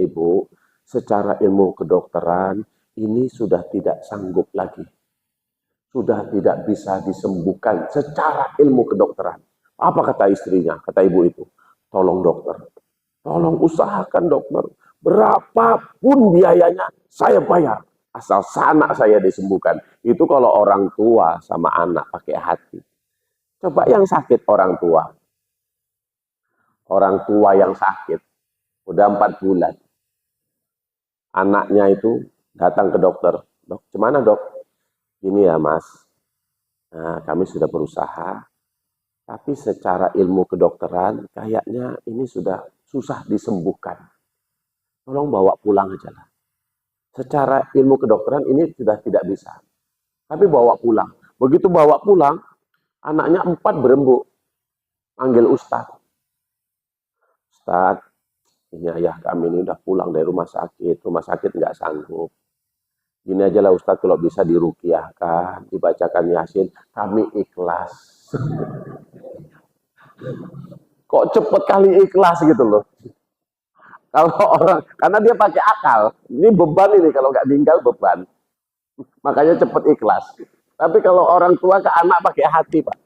Ibu, secara ilmu kedokteran ini sudah tidak sanggup lagi. Sudah tidak bisa disembuhkan secara ilmu kedokteran. Apa kata istrinya, kata ibu itu? Tolong dokter, tolong usahakan dokter. Berapapun biayanya, saya bayar. Asal anak saya disembuhkan. Itu kalau orang tua sama anak pakai hati. Coba yang sakit orang tua. Orang tua yang sakit, udah 4 bulan. Anaknya itu datang ke dokter. Dok, gimana dok? Ini ya mas, nah, kami sudah berusaha, tapi secara ilmu kedokteran kayaknya ini sudah susah disembuhkan. Tolong bawa pulang aja lah. Secara ilmu kedokteran ini sudah tidak bisa. Tapi bawa pulang. Begitu bawa pulang, anaknya 4 berembuk. Panggil Ustadz. Ustadz, ini ayah kami ini udah pulang dari rumah sakit nggak sanggup. Gini aja lah Ustadz, kalau bisa diruqyahkan, dibacakan Yasin, kami ikhlas. Kok cepet kali ikhlas gitu loh. Kalau orang, karena dia pakai akal, ini beban ini, kalau nggak tinggal beban. Makanya cepet ikhlas. Tapi kalau orang tua ke anak pakai hati Pak.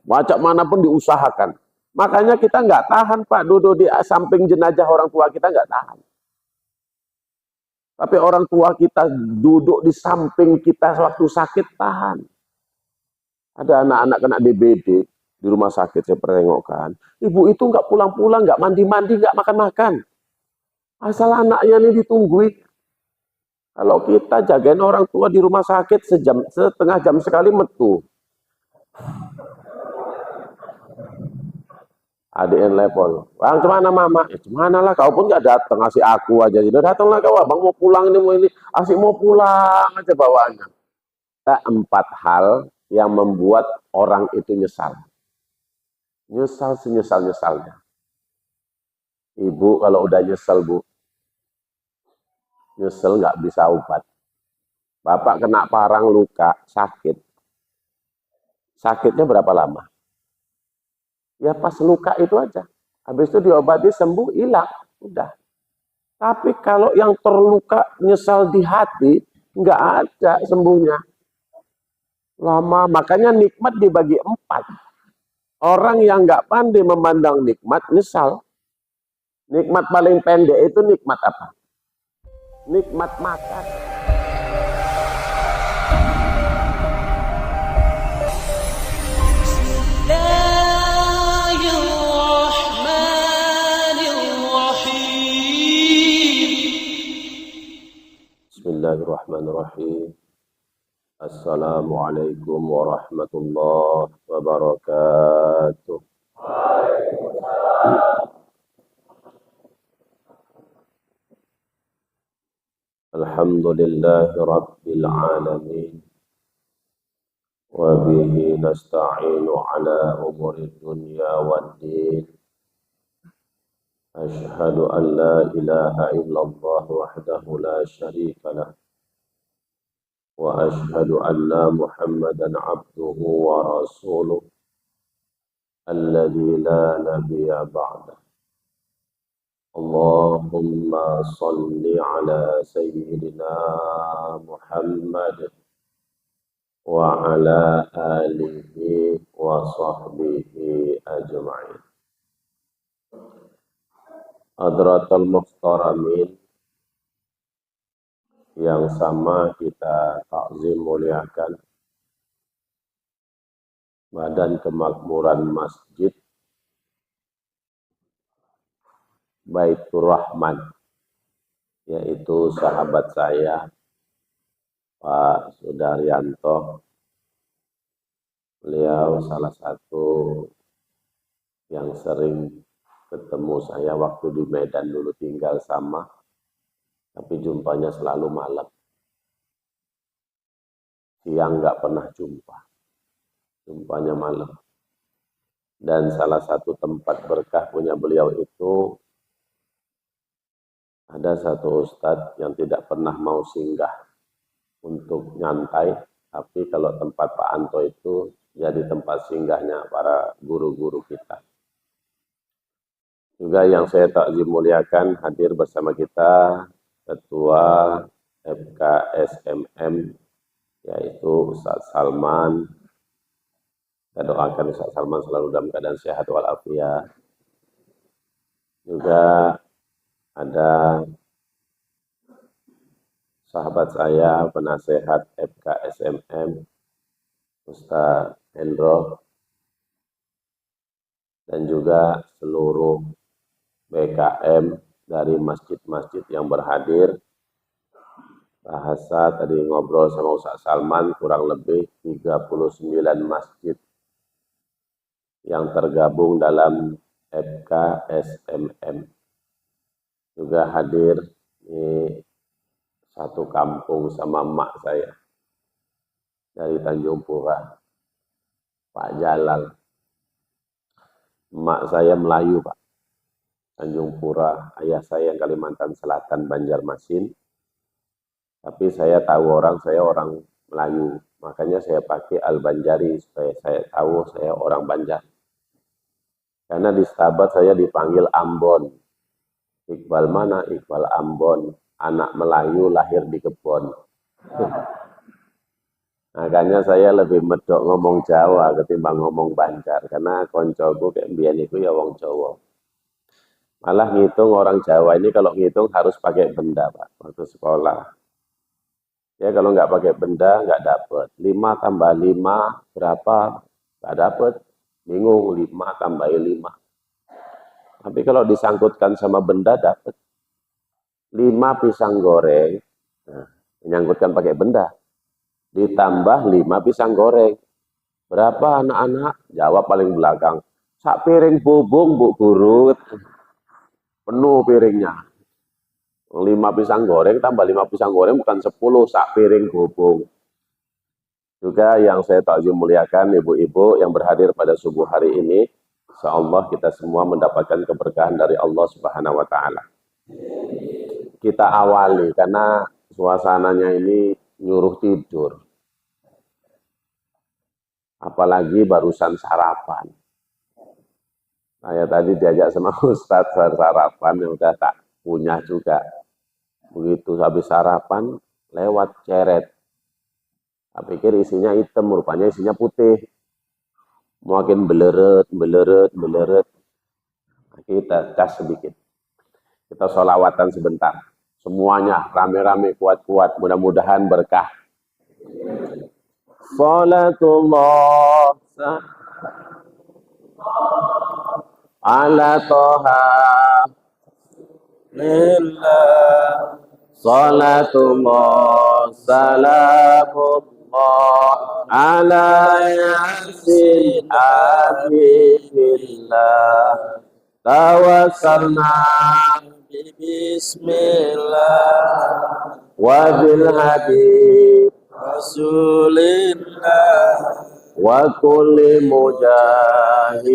Macam manapun diusahakan. Makanya kita nggak tahan Pak, duduk di samping jenazah orang tua kita nggak tahan. Tapi orang tua kita duduk di samping kita waktu sakit tahan. Ada anak-anak kena DBD di rumah sakit, saya pertengokkan. Ibu itu nggak pulang-pulang, nggak mandi-mandi, nggak makan-makan. Asal anaknya ini ditungguin. Kalau kita jagain orang tua di rumah sakit setengah jam sekali metu. Adik yang telepon, bang kemana mama? Ya kemana lah, kau pun nggak datang, ngasih aku aja. Udah datanglah kau, bang mau pulang ini, asik mau pulang aja bawaannya. Ada 4 hal yang membuat orang itu nyesal. Nyesal senyesal-nyesalnya. Ibu kalau udah nyesel bu, nyesel nggak bisa obat. Bapak kena parang luka, sakit. Sakitnya berapa lama? Ya pas luka itu aja. Habis itu diobati sembuh, hilang. Udah. Tapi kalau yang terluka nyesal di hati, nggak ada sembuhnya. Lama, makanya nikmat dibagi 4. Orang yang nggak pandai memandang nikmat, nyesal. Nikmat paling pendek itu nikmat apa? Nikmat makan. Bismillahirrahmanirrahim. Assalamualaikum warahmatullahi wabarakatuh. Alhamdulillahi rabbil alamin. Wa bihi nasta'inu ala umuri dunya waddin. Ashhadu an la ilaha illallah wahdahu la syarika lah. Wa ashhadu anna Muhammadan abduhu wa rasuluh alladzi la nabiyya ba'dah. Allahumma salli ala sayyidina Muhammad wa ala alihi wa sahbihi ajma'in. Hadratul muhtaramin yang sama kita takzim muliakan, Badan Kemakmuran Masjid Baitur Rahman, yaitu sahabat saya Pak Sudaryanto. Beliau salah satu yang sering ketemu saya waktu di Medan dulu tinggal sama, tapi jumpanya selalu malam. Siang nggak pernah jumpa, jumpanya malam. Dan salah satu tempat berkah punya beliau itu, ada satu ustadz yang tidak pernah mau singgah untuk nyantai, tapi kalau tempat Pak Anto itu jadi tempat singgahnya para guru-guru kita. Juga yang saya takzim muliakan hadir bersama kita Ketua FKSMM yaitu Ustaz Salman. Kita doakan Ustaz Salman selalu dalam keadaan sehat walafiat. Juga ada sahabat saya penasehat FKSMM Ustaz Hendro dan juga seluruh BKM dari masjid-masjid yang berhadir. Bahasa tadi ngobrol sama Ustaz Salman kurang lebih 39 masjid yang tergabung dalam FKSMM. Juga hadir di satu kampung sama emak saya dari Tanjung Pura, Pak Jalal. Emak saya Melayu, Pak. Tanjung Pura, ayah saya yang Kalimantan Selatan, Banjarmasin. Tapi saya tahu saya orang Melayu. Makanya saya pakai Al-Banjari supaya saya tahu saya orang Banjar. Karena di Stabat saya dipanggil Ambon. Iqbal mana? Iqbal Ambon. Anak Melayu lahir di kebon. Makanya saya lebih medok ngomong Jawa ketimbang ngomong Banjar. Karena koncoku kayak mbiyen iku ya wong Jawa. Malah ngitung orang Jawa ini kalau ngitung harus pakai benda, Pak, waktu sekolah. Ya kalau nggak pakai benda nggak dapet. 5 tambah 5 berapa? Nggak dapet. Bingung 5 tambah 5. Tapi kalau disangkutkan sama benda dapet. 5 pisang goreng. Nah, menyangkutkan pakai benda. Ditambah 5 pisang goreng. Berapa anak-anak? Jawab paling belakang. Sak piring bubung, Bu Guru. Penuh piringnya. 5 pisang goreng tambah 5 pisang goreng bukan 10 sak piring bubung. Juga yang saya takzim muliakan ibu-ibu yang berhadir pada subuh hari ini, insyaallah kita semua mendapatkan keberkahan dari Allah Subhanahu wa taala. Kita awali karena suasananya ini nyuruh tidur. Apalagi barusan sarapan. Saya tadi diajak sama Ustadz sarapan yang udah tak punya juga. Begitu habis sarapan, lewat ceret. Saya pikir isinya hitam, rupanya isinya putih. Makin beleret. Kita cas sedikit. Kita sholawatan sebentar. Semuanya rame-rame, kuat-kuat. Mudah-mudahan berkah. Salatullah ala toha lillah. Salatullah salamullah ala yasin habibillah. Tawassalna bismillah wa bil habib rasulillah wa kulli mujahidin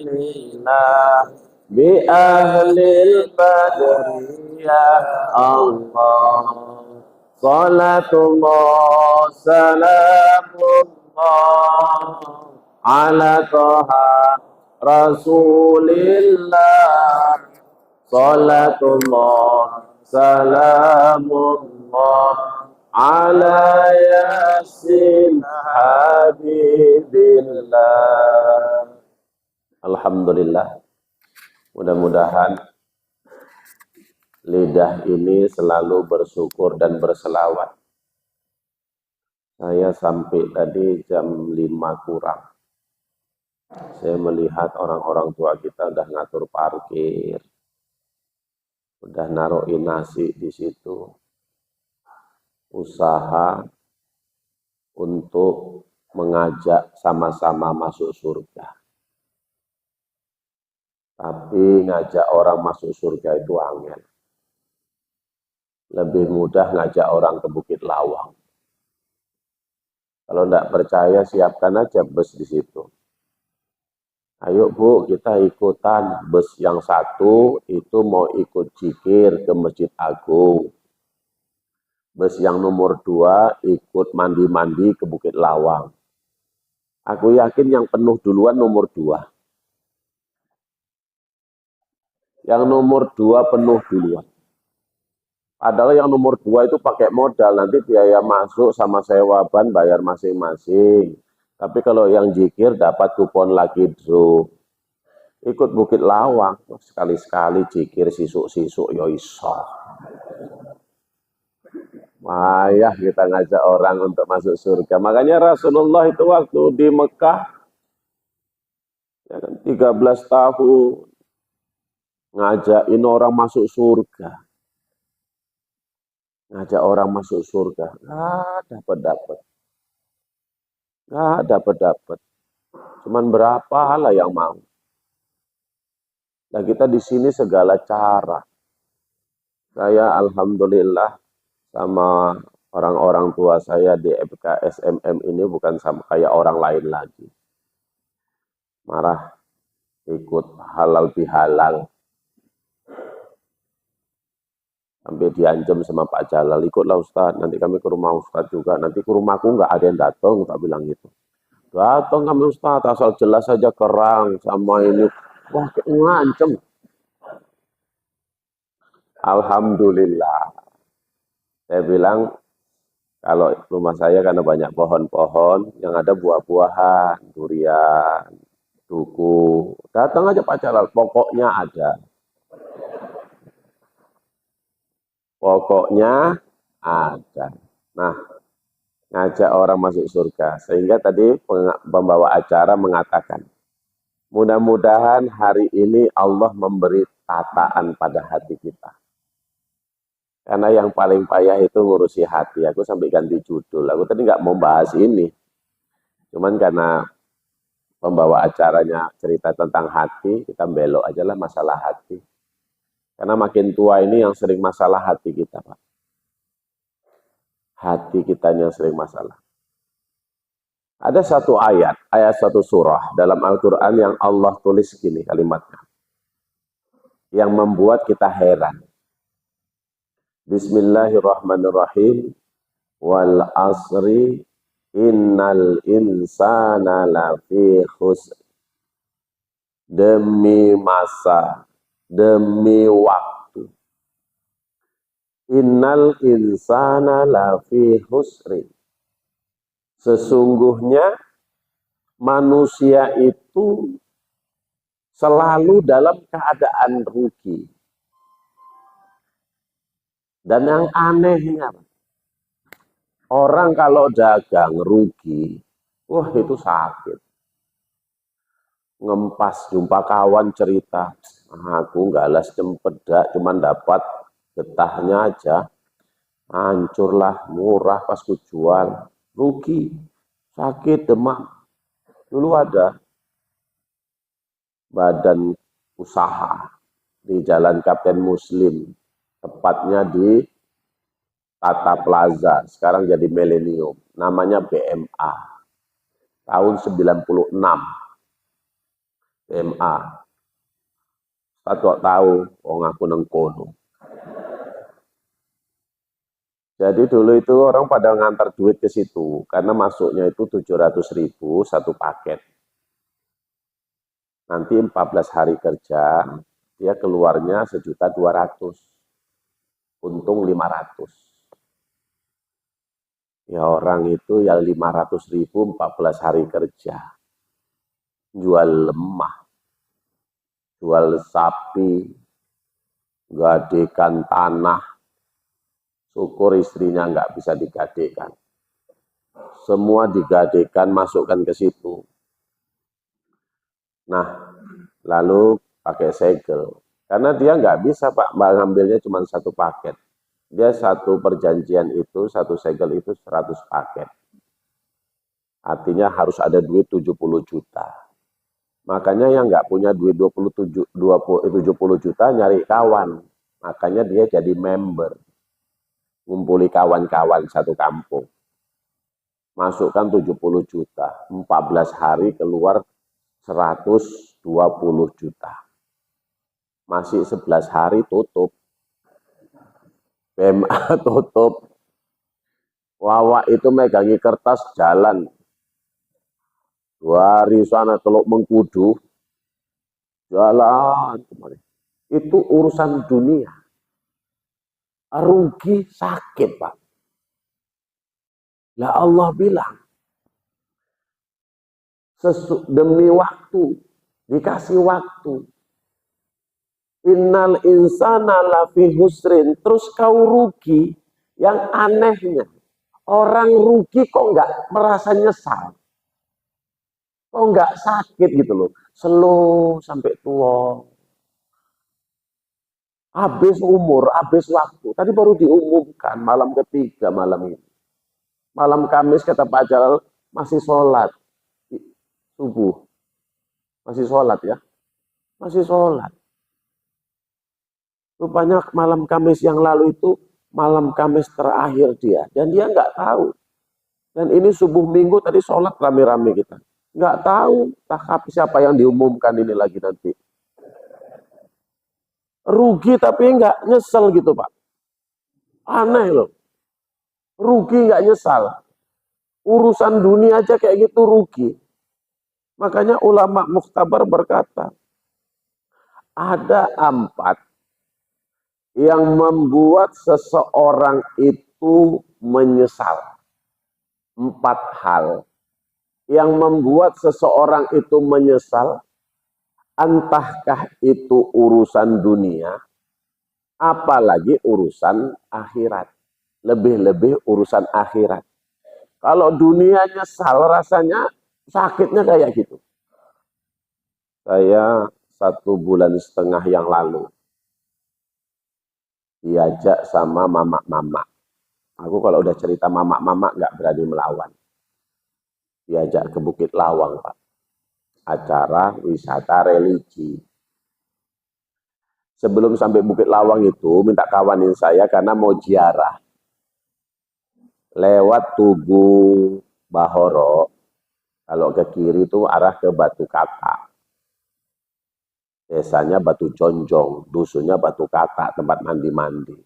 lillah bi ahlil badri ya Allah. Salatullah salamullah ala toha rasulillah. Salatullah salamullah ala yasin habibillah. Alhamdulillah. Mudah-mudahan lidah ini selalu bersyukur dan berselawat. Saya sampai tadi jam 5 kurang. Saya melihat orang-orang tua kita udah ngatur parkir. Udah naruhin nasi di situ. Usaha untuk mengajak sama-sama masuk surga. Tapi ngajak orang masuk surga itu angel. Lebih mudah ngajak orang ke Bukit Lawang. Kalau tidak percaya, siapkan aja bus di situ. Ayo Bu, kita ikutan. Bus yang satu itu mau ikut zikir ke Masjid Agung. Bus yang nomor 2 ikut mandi-mandi ke Bukit Lawang. Aku yakin yang penuh duluan nomor 2. Yang nomor 2 penuh duluan. Padahal yang nomor 2 itu pakai modal, nanti biaya masuk sama sewa ban bayar masing-masing. Tapi kalau yang zikir dapat kupon lagi draw. Ikut Bukit Lawang, sekali-sekali zikir sisuk-sisuk ya iso. Payah kita ngajak orang untuk masuk surga. Makanya Rasulullah itu waktu di Mekah, ya kan, 13 tahun, ngajakin orang masuk surga. Ngajak orang masuk surga. Nggak dapat-dapat. Nggak dapat-dapat. Cuman berapa lah yang mau. Nah kita di sini segala cara. Saya alhamdulillah sama orang-orang tua saya di FKSMM ini bukan sama kayak orang lain lagi. Marah ikut halal bihalal. Sampai diancam sama Pak Jalal, ikutlah Ustaz, nanti kami ke rumah Ustaz juga, nanti ke rumahku nggak ada yang datang, tak bilang gitu. Datang kami Ustaz, asal jelas saja kerang sama ini, wah kayak ngancem. Alhamdulillah, saya bilang, kalau rumah saya karena banyak pohon-pohon, yang ada buah-buahan, durian, duku, datang aja Pak Jalal, pokoknya ada. Pokoknya ada. Nah, ngajak orang masuk surga. Sehingga tadi pembawa acara mengatakan, mudah-mudahan hari ini Allah memberi tataan pada hati kita. Karena yang paling payah itu ngurusi hati. Aku sampai ganti judul. Aku tadi nggak mau bahas ini. Cuman karena pembawa acaranya cerita tentang hati, kita belok aja lah masalah hati. Karena makin tua ini yang sering masalah hati kita, Pak. Hati kita yang sering masalah. Ada satu ayat satu surah dalam Al-Quran yang Allah tulis gini kalimatnya. Yang membuat kita heran. Bismillahirrahmanirrahim. Wal asri innal insana lafi khusr. Demi masa, demi waktu. Innal insana lafi husrin. Sesungguhnya manusia itu selalu dalam keadaan rugi. Dan yang anehnya, orang kalau dagang rugi, wah itu sakit. Ngempas, jumpa kawan cerita, aku nggak las cempedak, cuman dapat getahnya aja, hancurlah, murah pas ku jual, rugi, sakit, demam. Dulu ada badan usaha di Jalan Kapten Muslim, tepatnya di Tata Plaza, sekarang jadi Millennium, namanya BMA, tahun 96. BMA. Satu tahu, wong aku nang kono. Jadi dulu itu orang pada ngantar duit ke situ, karena masuknya itu 700.000 satu paket. Nanti 14 hari kerja, dia keluarnya 1.200.000. Untung 500. Ya orang itu ya 500.000 14 hari kerja. Jual lemah, jual sapi, gadekan tanah, syukur istrinya nggak bisa digadekan. Semua digadekan, masukkan ke situ. Nah, lalu pakai segel. Karena dia nggak bisa Pak, ngambilnya cuma satu paket. Dia satu perjanjian itu, satu segel itu 100 paket. Artinya harus ada duit 70 juta. Makanya yang nggak punya duit 70 juta nyari kawan. Makanya dia jadi member. Ngumpuli kawan-kawan satu kampung. Masukkan 70 juta. 14 hari keluar 120 juta. Masih 11 hari tutup. BMA tutup. Wawa itu megangi kertas jalan. Dari sana Teluk Mengkudu, jalan kemarin. itu urusan dunia. Rugi sakit, Pak. Lah Allah bilang, demi waktu, dikasih waktu. Innal insana lafi husrin. Terus kau rugi. Yang anehnya, orang rugi kok nggak merasa nyesal. Kok nggak sakit gitu loh. Slow sampai tua. Habis umur, habis waktu. Tadi baru diumumkan malam ketiga malam ini. Malam Kamis kata Pak Jalal masih sholat. Subuh. Masih sholat ya. Masih sholat. Rupanya malam Kamis yang lalu itu malam Kamis terakhir dia. Dan dia nggak tahu. Dan ini subuh minggu tadi sholat rame-rame kita. Nggak tahu siapa yang diumumkan ini lagi nanti. Rugi tapi nggak nyesel gitu Pak. Aneh loh. Rugi nggak nyesal. Urusan dunia aja kayak gitu rugi. Makanya ulama Mukhtabar berkata, ada 4 yang membuat seseorang itu menyesal. 4 hal yang membuat seseorang itu menyesal, entahkah itu urusan dunia, apalagi urusan akhirat. Lebih-lebih urusan akhirat. Kalau dunia nyesal rasanya sakitnya kayak gitu. Saya 1,5 bulan yang lalu diajak sama mama-mama. Aku kalau udah cerita mama-mama nggak berani melawan. Diajak ke Bukit Lawang, Pak. Acara wisata religi. Sebelum sampai Bukit Lawang itu, minta kawanin saya karena mau ziarah. Lewat Tugu Bahoro, kalau ke kiri itu arah ke Batu Kata. Desanya Batu Jonjong, dusunnya Batu Kata, tempat mandi-mandi.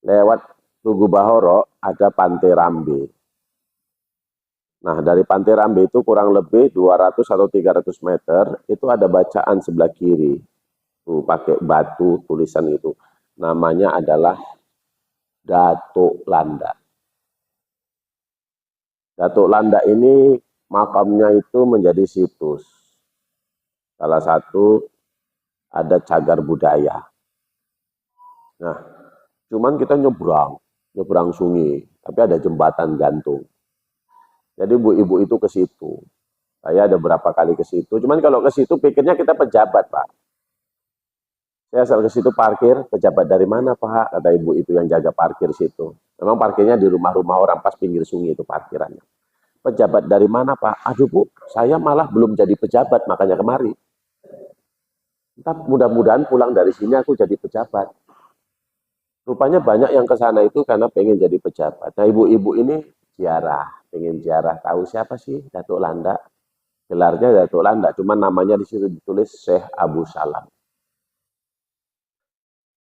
Lewat Tugu Bahoro ada Pantai Rambe. Nah, dari Pantai Rambe itu kurang lebih 200 atau 300 meter, itu ada bacaan sebelah kiri. Tuh, pakai batu tulisan itu. Namanya adalah Datuk Landa. Datuk Landa ini makamnya itu menjadi situs. Salah satu ada cagar budaya. Nah, cuman kita nyebrang sungai, tapi ada jembatan gantung. Jadi ibu-ibu itu ke situ. Saya ada berapa kali ke situ. Cuman kalau ke situ pikirnya kita pejabat, Pak. Saya asal ke situ parkir, pejabat dari mana, Pak? Kata ibu itu yang jaga parkir situ. Memang parkirnya di rumah-rumah orang pas pinggir sungai itu parkirannya. Pejabat dari mana, Pak? Aduh, Bu, saya malah belum jadi pejabat, makanya kemari. Entah, mudah-mudahan pulang dari sini aku jadi pejabat. Rupanya banyak yang ke sana itu karena pengen jadi pejabat. Nah, ibu-ibu ini ziarah, pengen ziarah. Tahu siapa sih Datuk Landa? Gelarnya Datuk Landa, cuman namanya di situ ditulis Syekh Abu Salam.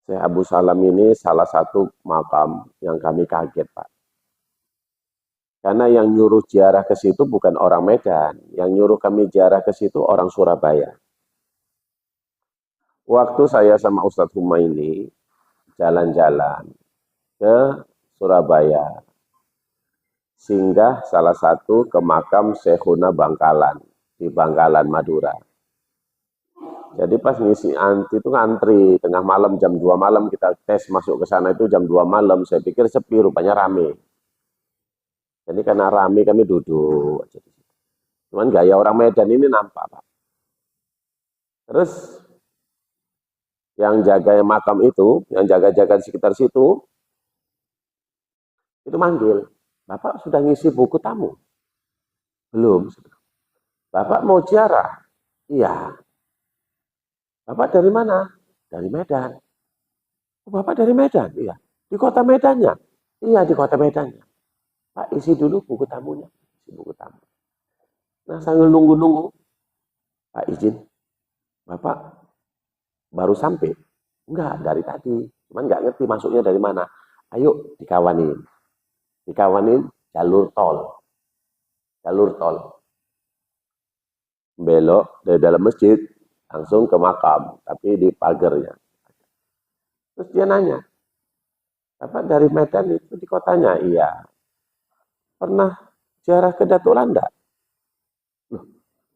Syekh Abu Salam ini salah satu makam yang kami kaget, Pak. Karena yang nyuruh ziarah ke situ bukan orang Medan, yang nyuruh kami ziarah ke situ orang Surabaya. Waktu saya sama Ustadz Humaini jalan-jalan ke Surabaya, singgah salah satu ke makam Syekhuna Bangkalan, di Bangkalan, Madura. Jadi pas ngisi anti itu ngantri, tengah malam jam 2 malam kita tes masuk ke sana itu jam 2 malam, saya pikir sepi, rupanya rame. Jadi karena rame kami duduk. Cuman gaya orang Medan ini nampak, Pak. Terus yang jaga makam itu, yang jaga-jaga di sekitar situ, itu manggil, Bapak sudah ngisi buku tamu? Belum. Bapak mau ziarah? Iya. Bapak dari mana? Dari Medan. Oh, Bapak dari Medan? Iya. Di kota Medannya? Iya, di kota Medannya. Pak, isi dulu buku tamunya. Isi buku tamu. Nah, sambil nunggu-nunggu, Pak izin, Bapak baru sampai? Enggak, dari tadi. Cuman nggak ngerti masuknya dari mana. Ayo dikawanin. Dikawanin jalur tol. Jalur tol. Belok dari dalam masjid, langsung ke makam, tapi di pagarnya. Terus dia nanya, Bapak dari Medan itu di kotanya? Iya. Pernah ziarah ke Datuk Landa? Loh,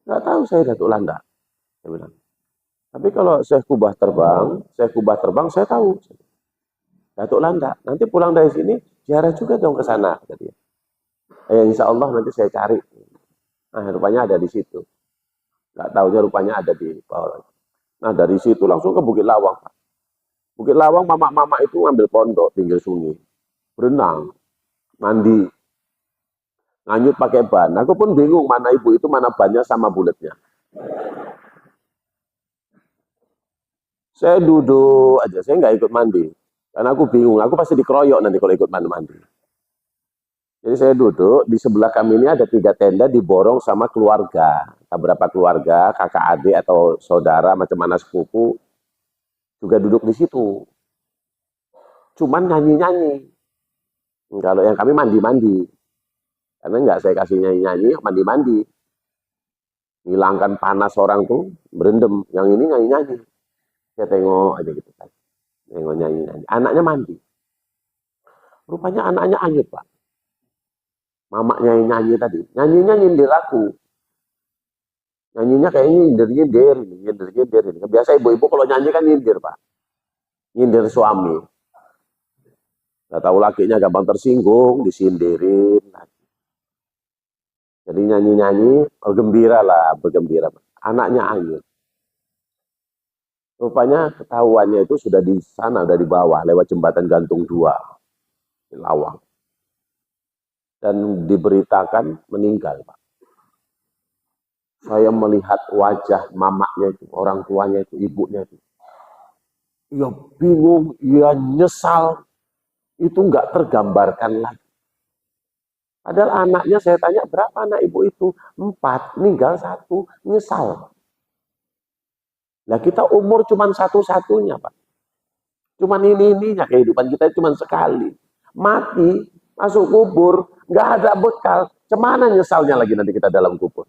nggak tahu saya Datuk Landa. Saya bilang. Tapi kalau saya kubah terbang saya tahu. Datuk Landa. Nanti pulang dari sini ziarah juga dong ke sana. Insya Allah nanti saya cari. Nah, rupanya ada di situ. Nggak tahunya rupanya ada di bawah. Nah, dari situ langsung ke Bukit Lawang. Bukit Lawang, mama-mama itu ngambil pondok pinggir sungai. Berenang, mandi, nganyut pakai ban. Aku pun bingung mana ibu itu, mana bannya sama bulatnya. Saya duduk aja, saya nggak ikut mandi. Karena aku bingung, aku pasti dikeroyok nanti kalau ikut mandi. Jadi saya duduk, di sebelah kami ini ada 3 tenda diborong sama keluarga. Beberapa keluarga, kakak adik atau saudara, macam mana sepupu, juga duduk di situ. Cuman nyanyi-nyanyi. Kalau yang kami mandi-mandi. Karena nggak saya kasih nyanyi-nyanyi, mandi-mandi. Hilangkan panas orang tuh, berendam. Yang ini nyanyi-nyanyi. Saya tengok aja gitu kan. Tengok nyanyi-nyanyi. Anaknya mandi. Rupanya anaknya anyut, Pak. Mamaknya yang nyanyi tadi. Nyanyinya nyindir aku. Nyanyinya kayaknya nyindir. Biasa ibu-ibu kalau nyanyi kan nyindir, Pak. Nyindir suami. Nggak tahu lakinya gampang tersinggung, disindirin. Jadi nyanyi-nyanyi, bergembira. Anaknya anyut. Rupanya ketahuannya itu sudah di sana, sudah di bawah, lewat jembatan gantung 2 di Lawang. Dan diberitakan meninggal, Pak. Saya melihat wajah mamaknya itu, orang tuanya itu, ibunya itu. Ya bingung, ya nyesal. Itu nggak tergambarkan lagi. Padahal anaknya saya tanya, berapa anak ibu itu? 4, meninggal 1, nyesal. Nah kita umur cuma satu-satunya, Pak. Cuman ininya kehidupan kita cuma sekali. Mati, masuk kubur, nggak ada bekal. Cemana nyesalnya lagi nanti kita dalam kubur?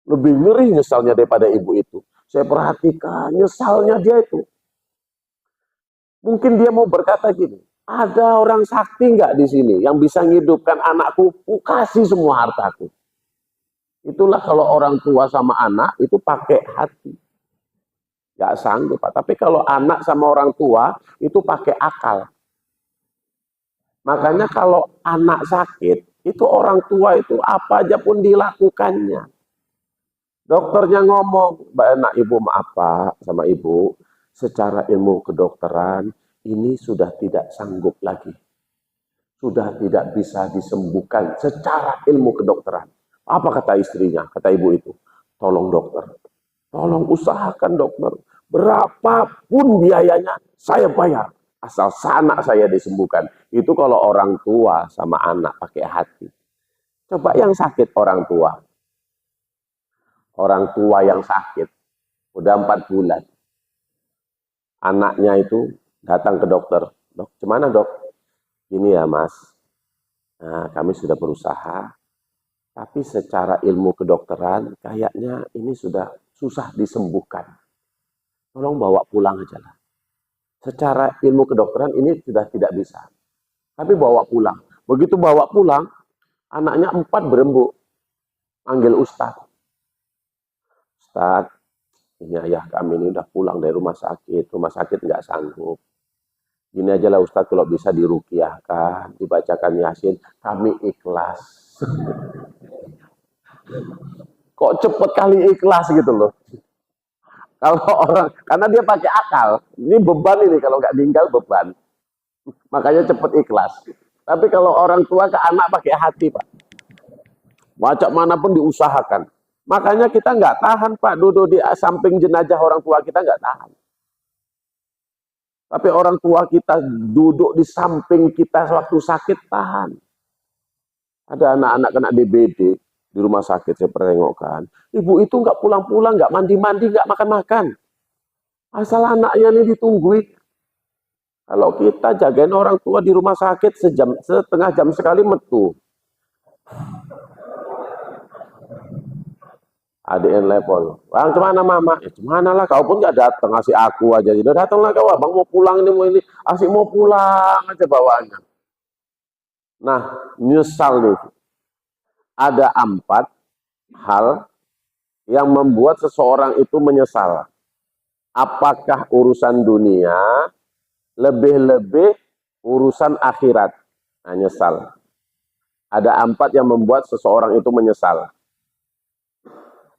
Lebih ngeri nyesalnya daripada ibu itu. Saya perhatikan nyesalnya dia itu. Mungkin dia mau berkata gini, ada orang sakti nggak di sini yang bisa menghidupkan anakku? Ku kasih semua hartaku. Itulah kalau orang tua sama anak itu pakai hati. Nggak sanggup, Pak. Tapi kalau anak sama orang tua itu pakai akal. Makanya kalau anak sakit, itu orang tua itu apa aja pun dilakukannya. Dokternya ngomong, Mbak Enak, ibu maaf Pak sama ibu, secara ilmu kedokteran ini sudah tidak sanggup lagi. Sudah tidak bisa disembuhkan secara ilmu kedokteran. Apa kata istrinya, kata ibu itu? Tolong dokter, tolong usahakan dokter. Berapapun biayanya saya bayar. Asal anak saya disembuhkan. Itu kalau orang tua sama anak pakai hati. Coba yang sakit orang tua. Orang tua yang sakit. Udah 4 bulan. Anaknya itu datang ke dokter. Dok, gimana dok? Ini ya mas. Nah, kami sudah berusaha. Tapi secara ilmu kedokteran, kayaknya ini sudah susah disembuhkan. Tolong bawa pulang aja lah. Secara ilmu kedokteran ini sudah tidak bisa. Tapi bawa pulang. Begitu bawa pulang, anaknya 4 berembuk. Panggil Ustadz. Ustadz, ini ayah kami ini udah pulang dari rumah sakit. Rumah sakit nggak sanggup. Gini aja lah Ustadz, kalau bisa diruqyahkan, dibacakan Yasin, kami ikhlas. Kok cepet kali ikhlas gitu loh. Kalau orang, karena dia pakai akal. Ini beban ini, kalau nggak tinggal beban. Makanya cepet ikhlas. Tapi kalau orang tua ke anak pakai hati, Pak. Macam manapun diusahakan. Makanya kita nggak tahan, Pak. Duduk di samping jenazah orang tua kita nggak tahan. Tapi orang tua kita duduk di samping kita waktu sakit, tahan. Ada anak-anak kena DBD di rumah sakit, saya pertengokkan. Ibu itu nggak pulang-pulang, nggak mandi-mandi, nggak makan-makan. Asal anaknya ini ditungguin. Kalau kita jagain orang tua di rumah sakit setengah jam sekali metu. Adiknya telepon, bang cemana mama? Ya cemana lah, kau pun gak datang, ngasih aku aja. Udah datang lah kau, bang mau pulang ini, asik mau pulang aja bawaannya. Nah, nyesal nih. Ada 4 hal yang membuat seseorang itu menyesal. Apakah urusan dunia, lebih-lebih urusan akhirat. Nah, nyesal. Ada 4 yang membuat seseorang itu menyesal.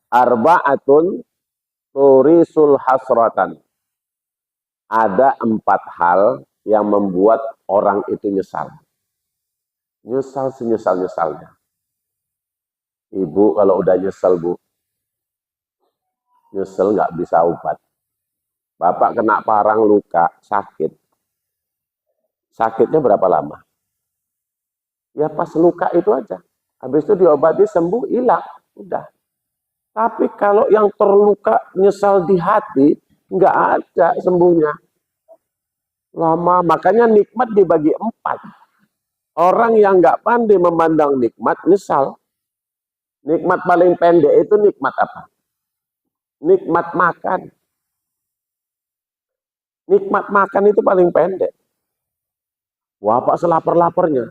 Arba'atun turisul hasratan. Ada 4 hal yang membuat orang itu nyesal. Nyesal senyesal-nyesalnya. Ibu kalau udah nyesel, Bu, nyesel nggak bisa obat. Bapak kena parang luka, sakit. Sakitnya berapa lama? Ya pas luka itu aja. Habis itu diobati, sembuh, hilang. Udah. Tapi kalau yang terluka, nyesal di hati, nggak ada sembuhnya. Lama, makanya nikmat dibagi 4. Orang yang nggak pandai memandang nikmat, nyesal. Nikmat paling pendek itu nikmat apa? Nikmat makan. Nikmat makan itu paling pendek. Wah, Pak selapar-laparnya.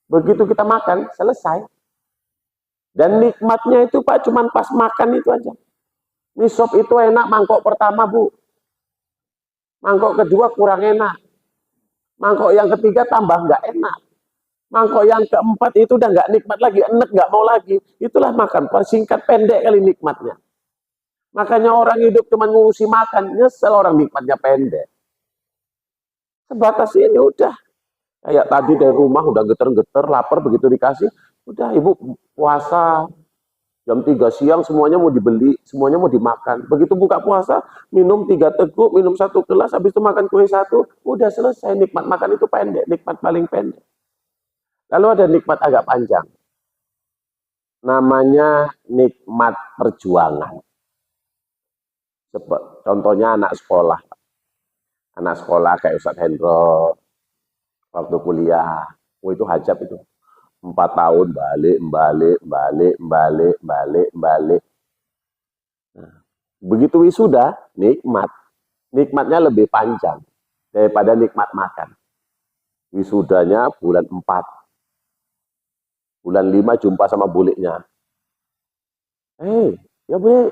Begitu kita makan, selesai. Dan nikmatnya itu Pak cuman pas makan itu aja. Mie sop itu enak mangkok pertama, Bu. Mangkok kedua kurang enak. Mangkok yang ketiga tambah nggak enak. Mangkok yang keempat itu udah nggak nikmat lagi, enek nggak mau lagi. Itulah makan, singkat pendek kali nikmatnya. Makanya orang hidup cuma ngurusi makan, nyesel orang nikmatnya pendek. Sebatas ini udah. Kayak tadi dari rumah udah geter-geter, lapar, begitu dikasih, udah ibu puasa. Jam 3 siang semuanya mau dibeli, semuanya mau dimakan. Begitu buka puasa, minum 3 teguk, minum 1 gelas, habis itu makan kue 1, udah selesai. Nikmat makan itu pendek, nikmat paling pendek. Lalu ada nikmat agak panjang. Namanya nikmat perjuangan. Contohnya anak sekolah. Anak sekolah kayak Ustadz Hendro, waktu kuliah, itu hajab itu. 4 tahun balik. Nah, begitu wisuda, nikmat. Nikmatnya lebih panjang daripada nikmat makan. Wisudanya bulan 4. Bulan 5 jumpa sama buliknya. Ya Bu,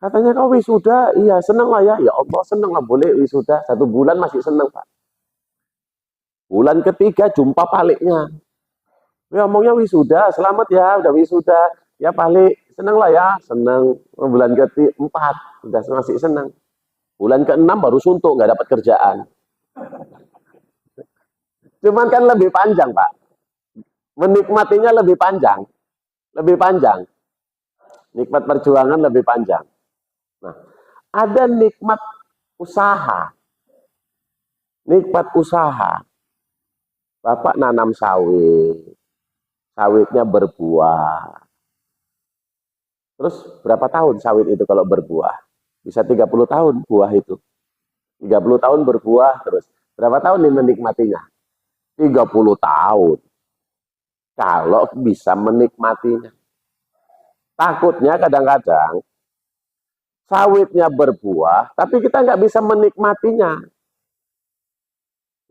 katanya kau wisuda, iya seneng lah ya. Ya Allah seneng lah, boleh wisuda. 1 bulan masih seneng Pak. Bulan ketiga jumpa paliknya. Ya omongnya wisuda, selamat ya, udah wisuda. Ya palik, seneng lah ya, seneng. Bulan ke-4, udah masih seneng. Bulan ke-6 baru suntuk, nggak dapat kerjaan. Cuman kan lebih panjang Pak. Menikmatinya lebih panjang. Lebih panjang. Nikmat perjuangan lebih panjang. Nah, ada nikmat usaha. Nikmat usaha. Bapak nanam sawit. Sawitnya berbuah. Terus berapa tahun sawit itu kalau berbuah? Bisa 30 tahun buah itu. 30 tahun berbuah terus. Berapa tahun nih menikmatinya? 30 tahun. Kalau bisa menikmatinya. Takutnya kadang-kadang sawitnya berbuah, tapi kita nggak bisa menikmatinya.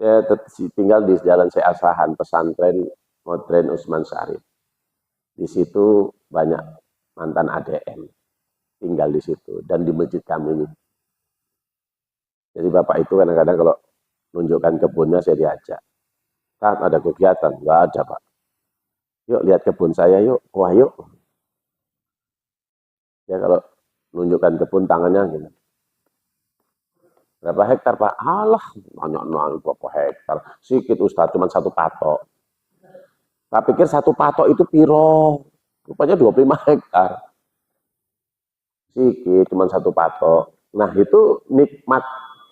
Ya, tinggal di Jalan Syekh Asahan, pesantren Modern Usman Syarif. Di situ banyak mantan ADM tinggal di situ dan di masjid kami ini. Jadi bapak itu kadang-kadang kalau nunjukkan kebunnya saya diajak. Kan ada kegiatan? Nggak ada Pak. Yuk lihat kebun saya yuk. Wah yuk. Ya kalau nunjukkan kebun tangannya gitu. Berapa hektar Pak? Alah, banyak berapa hektar. Sedikit Ustaz, cuma 1 patok. Tak pikir 1 patok itu piro. Rupanya 25 hektar. Sedikit, cuma 1 patok. Nah itu nikmat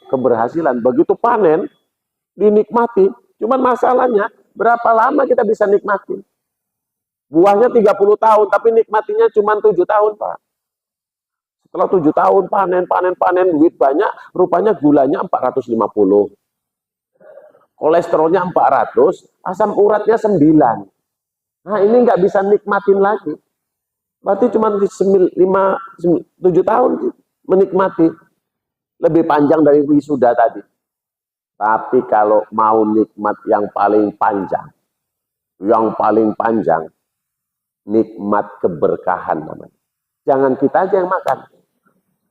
keberhasilan. Begitu panen, dinikmati. Cuman masalahnya, berapa lama kita bisa nikmati? Buahnya 30 tahun, tapi nikmatinya cuma 7 tahun Pak. Setelah 7 tahun panen, duit banyak, rupanya gulanya 450. Kolesterolnya 400, asam uratnya 9. Nah ini nggak bisa nikmatin lagi. Berarti cuma 7 tahun menikmati. Lebih panjang dari wisuda tadi. Tapi kalau mau nikmat yang paling panjang, nikmat keberkahan namanya. Jangan kita aja yang makan.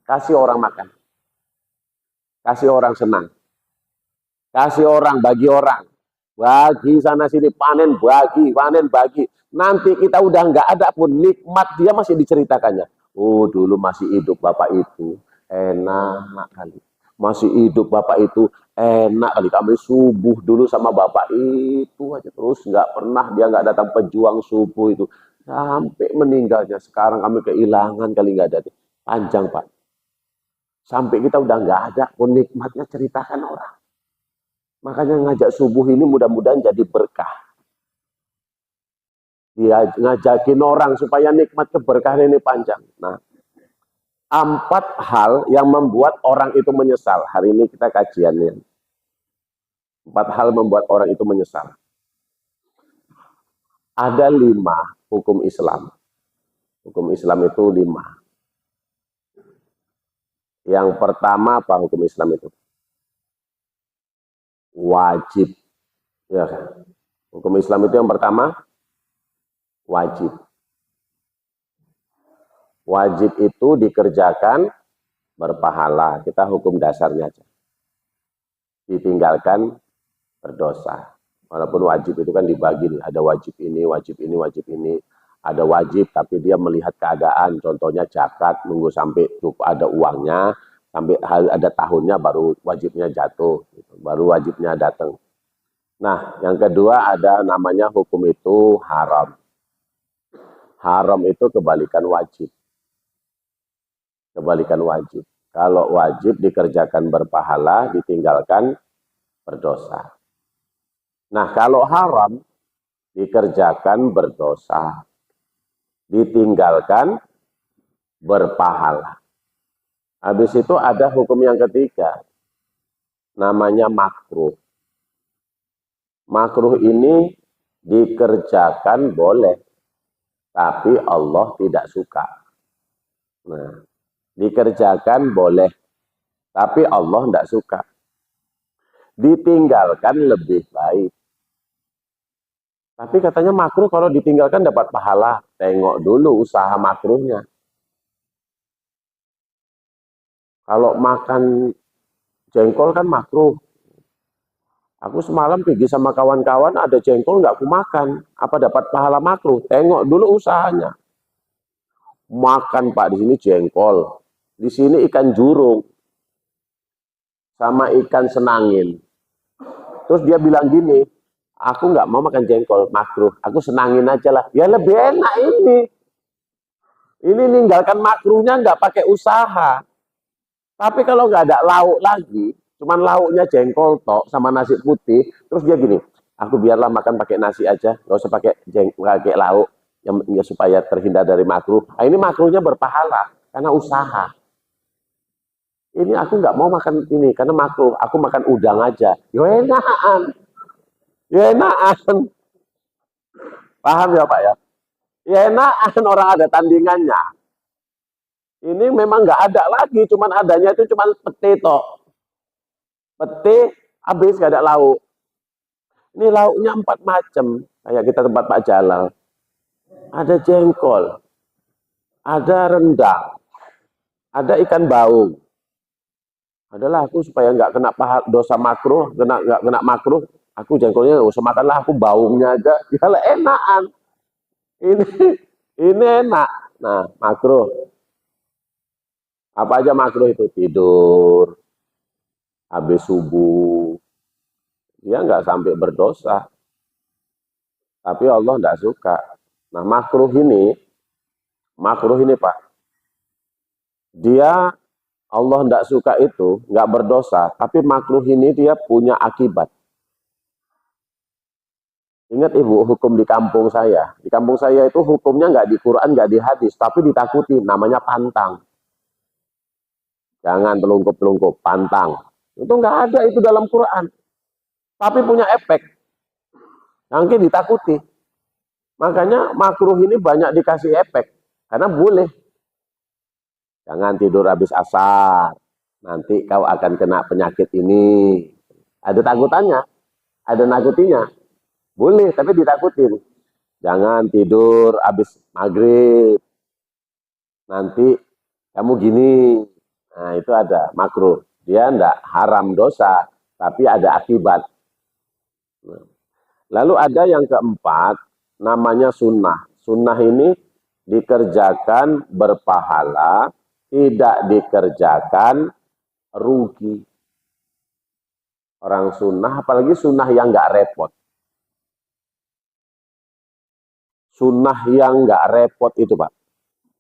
Kasih orang makan. Kasih orang senang. Kasih orang, bagi orang. Bagi sana sini, panen, bagi. Nanti kita udah nggak ada pun, nikmat dia masih diceritakannya. Oh, dulu masih hidup bapak itu. Enak kali. Masih hidup bapak itu. Enak kali. Kami subuh dulu sama bapak itu aja. Terus nggak pernah dia nggak datang pejuang subuh itu. Sampai meninggalnya. Sekarang kami kehilangan kali nggak ada. Panjang, Pak. Sampai kita udah nggak ada pun, nikmatnya ceritakan orang. Makanya ngajak subuh ini mudah-mudahan jadi berkah. Dia ngajakin orang supaya nikmat keberkahan ini panjang. Nah, 4 hal yang membuat orang itu menyesal. Hari ini kita kajiannya. 4 hal membuat orang itu menyesal. Ada 5 hukum Islam. Hukum Islam itu 5. Yang pertama apa hukum Islam itu? Wajib. Ya kan? Hukum Islam itu yang pertama wajib. Wajib itu dikerjakan berpahala. Kita hukum dasarnya aja. Ditinggalkan berdosa. Walaupun wajib itu kan dibagi. Ada wajib ini, wajib ini, wajib ini. Ada wajib tapi dia melihat keadaan. Contohnya zakat, nunggu sampai cukup ada uangnya. Sampai ada tahunnya baru wajibnya jatuh. Baru wajibnya datang. Nah, yang kedua ada namanya hukum itu haram. Haram itu kebalikan wajib. Kebalikan wajib. Kalau wajib dikerjakan berpahala, ditinggalkan berdosa. Nah, kalau haram dikerjakan berdosa, ditinggalkan berpahala. Habis itu ada hukum yang ketiga, namanya makruh. Makruh ini dikerjakan boleh, tapi Allah tidak suka. Nah, dikerjakan boleh, tapi Allah tidak suka. Ditinggalkan lebih baik. Tapi katanya makruh kalau ditinggalkan dapat pahala. Tengok dulu usaha makruhnya. Kalau makan jengkol kan makruh. Aku semalam pergi sama kawan-kawan ada jengkol nggak aku makan. Apa dapat pahala makruh? Tengok dulu usahanya. Makan Pak, di sini jengkol. Di sini ikan jurung. Sama ikan senangin. Terus dia bilang gini, aku nggak mau makan jengkol, makruh. Aku senangin aja lah. Ya lebih enak ini. Ini ninggalkan makruhnya nggak pakai usaha. Tapi kalau nggak ada lauk lagi, cuman lauknya jengkol tok sama nasi putih, terus dia gini, aku biarlah makan pakai nasi aja, nggak usah pakai pakai lauk, yang ya, supaya terhindar dari makruh. Nah, ini makruhnya berpahala karena usaha. Ini aku nggak mau makan ini karena makruh, aku makan udang aja. Yo enakan, yo enakan. Paham ya Pak ya? Ya enakan orang ada tandingannya. Ini memang nggak ada lagi, cuman adanya itu cuman pete tok. Pete habis nggak ada lauk. Ini lauknya 4 macam, kayak kita tempat Pak Jalal. Ada jengkol, ada rendang, ada ikan baung. Adalah aku supaya nggak kena dosa makruh, nggak kena makruh, aku jengkolnya nggak usah makanlah, aku baungnya aja. Ya enakan. Ini enak. Nah, makruh. Apa aja makruh itu? Tidur, habis subuh. Dia nggak sampai berdosa. Tapi Allah nggak suka. Nah, makruh ini Pak, dia Allah nggak suka itu, nggak berdosa, tapi makruh ini dia punya akibat. Ingat Ibu, hukum di kampung saya. Di kampung saya itu hukumnya nggak di Quran, nggak di hadis, tapi ditakuti, namanya pantang. Jangan telungkup-telungkup, pantang. Itu nggak ada itu dalam Quran. Tapi punya efek. Yang ditakuti. Makanya makruh ini banyak dikasih efek. Karena boleh. Jangan tidur habis asar. Nanti kau akan kena penyakit ini. Ada takutannya, ada nakutinya. Boleh, tapi ditakutin. Jangan tidur habis maghrib. Nanti kamu gini. Nah, itu ada makruh. Dia enggak haram dosa, tapi ada akibat. Lalu ada yang keempat, namanya sunnah. Sunnah ini dikerjakan berpahala, tidak dikerjakan rugi. Orang sunnah, apalagi sunnah yang nggak repot. Sunnah yang nggak repot itu, Pak.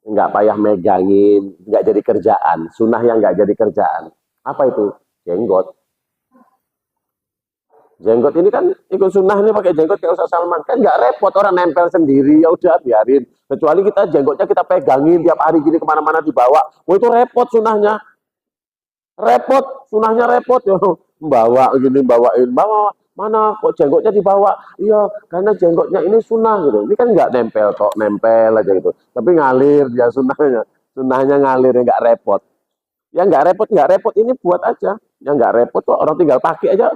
Nggak payah megangin, nggak jadi kerjaan. Sunnah yang nggak jadi kerjaan. Apa itu? Jenggot. Jenggot ini kan ikut sunnah ini pakai jenggot kayak Ustaz Salman. Kan nggak repot, orang nempel sendiri, ya udah biarin. Kecuali kita jenggotnya kita pegangin tiap hari gini kemana-mana dibawa. Oh itu repot sunnahnya. Repot, sunnahnya repot ya. Bawa gini, bawa mana kok jenggotnya dibawa? Iya, karena jenggotnya ini sunnah gitu. Ini kan nggak nempel kok, nempel aja gitu. Tapi ngalir dia sunnahnya. Sunnahnya ngalir, nggak repot. Ya nggak repot ini buat aja. Yang nggak repot kok orang tinggal pakai aja.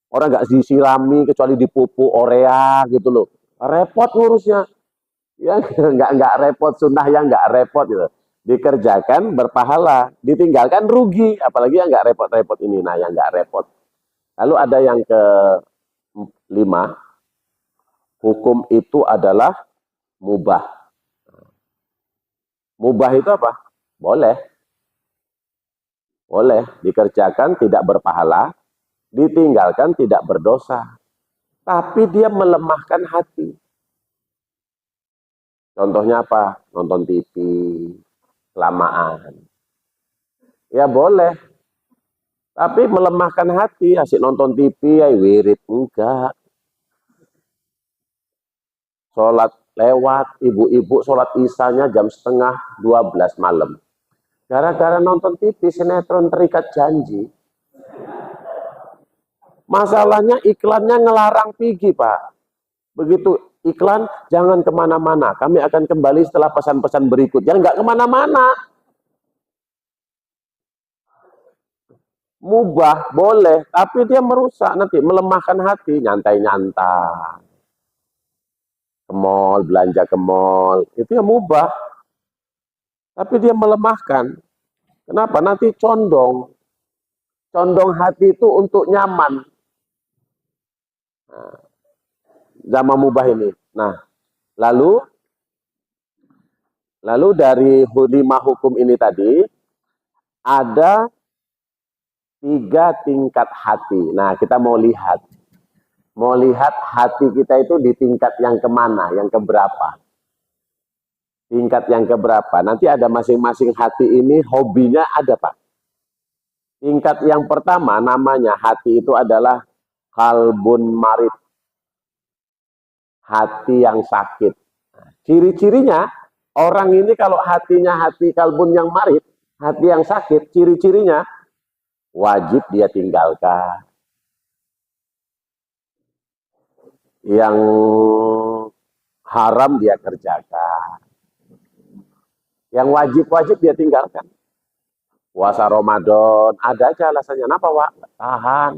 Orang nggak disilami kecuali dipupuk Orea gitu loh. Repot ngurusnya. Ya nggak repot, sunnah yang nggak repot gitu. Dikerjakan berpahala, ditinggalkan rugi. Apalagi yang nggak repot-repot ini. Nah yang nggak repot. Lalu ada yang kelima, hukum itu adalah mubah. Mubah itu apa? Boleh. Boleh dikerjakan tidak berpahala, ditinggalkan tidak berdosa. Tapi dia melemahkan hati. Contohnya apa? Nonton TV, kelamaan. Ya boleh. Tapi melemahkan hati, asik nonton TV, ya wirid, enggak. Sholat lewat, ibu-ibu sholat isanya jam 11:30 malam. Gara-gara nonton TV, sinetron terikat janji. Masalahnya iklannya ngelarang pergi, Pak. Begitu iklan, jangan kemana-mana. Kami akan kembali setelah pesan-pesan berikut. Yang nggak kemana-mana. Mubah, boleh. Tapi dia merusak nanti, melemahkan hati. Nyantai-nyantai. Ke mall, belanja ke mall. Itu ya mubah. Tapi dia melemahkan. Kenapa? Nanti condong. Condong hati itu untuk nyaman. Nah, zaman mubah ini. Nah, lalu dari 5 hukum ini tadi ada 3 tingkat hati. Nah, kita mau lihat hati kita itu di tingkat yang kemana, yang keberapa. Tingkat yang keberapa. Nanti ada masing-masing hati ini hobinya ada, Pak. Tingkat yang pertama namanya hati itu adalah kalbun marid. Hati yang sakit. Ciri-cirinya, orang ini kalau hatinya hati kalbun yang marid, hati yang sakit, ciri-cirinya wajib dia tinggalkan. Yang haram dia kerjakan. Yang wajib-wajib dia tinggalkan. Puasa Ramadan, ada aja alasannya. Kenapa, Wak? Tahan.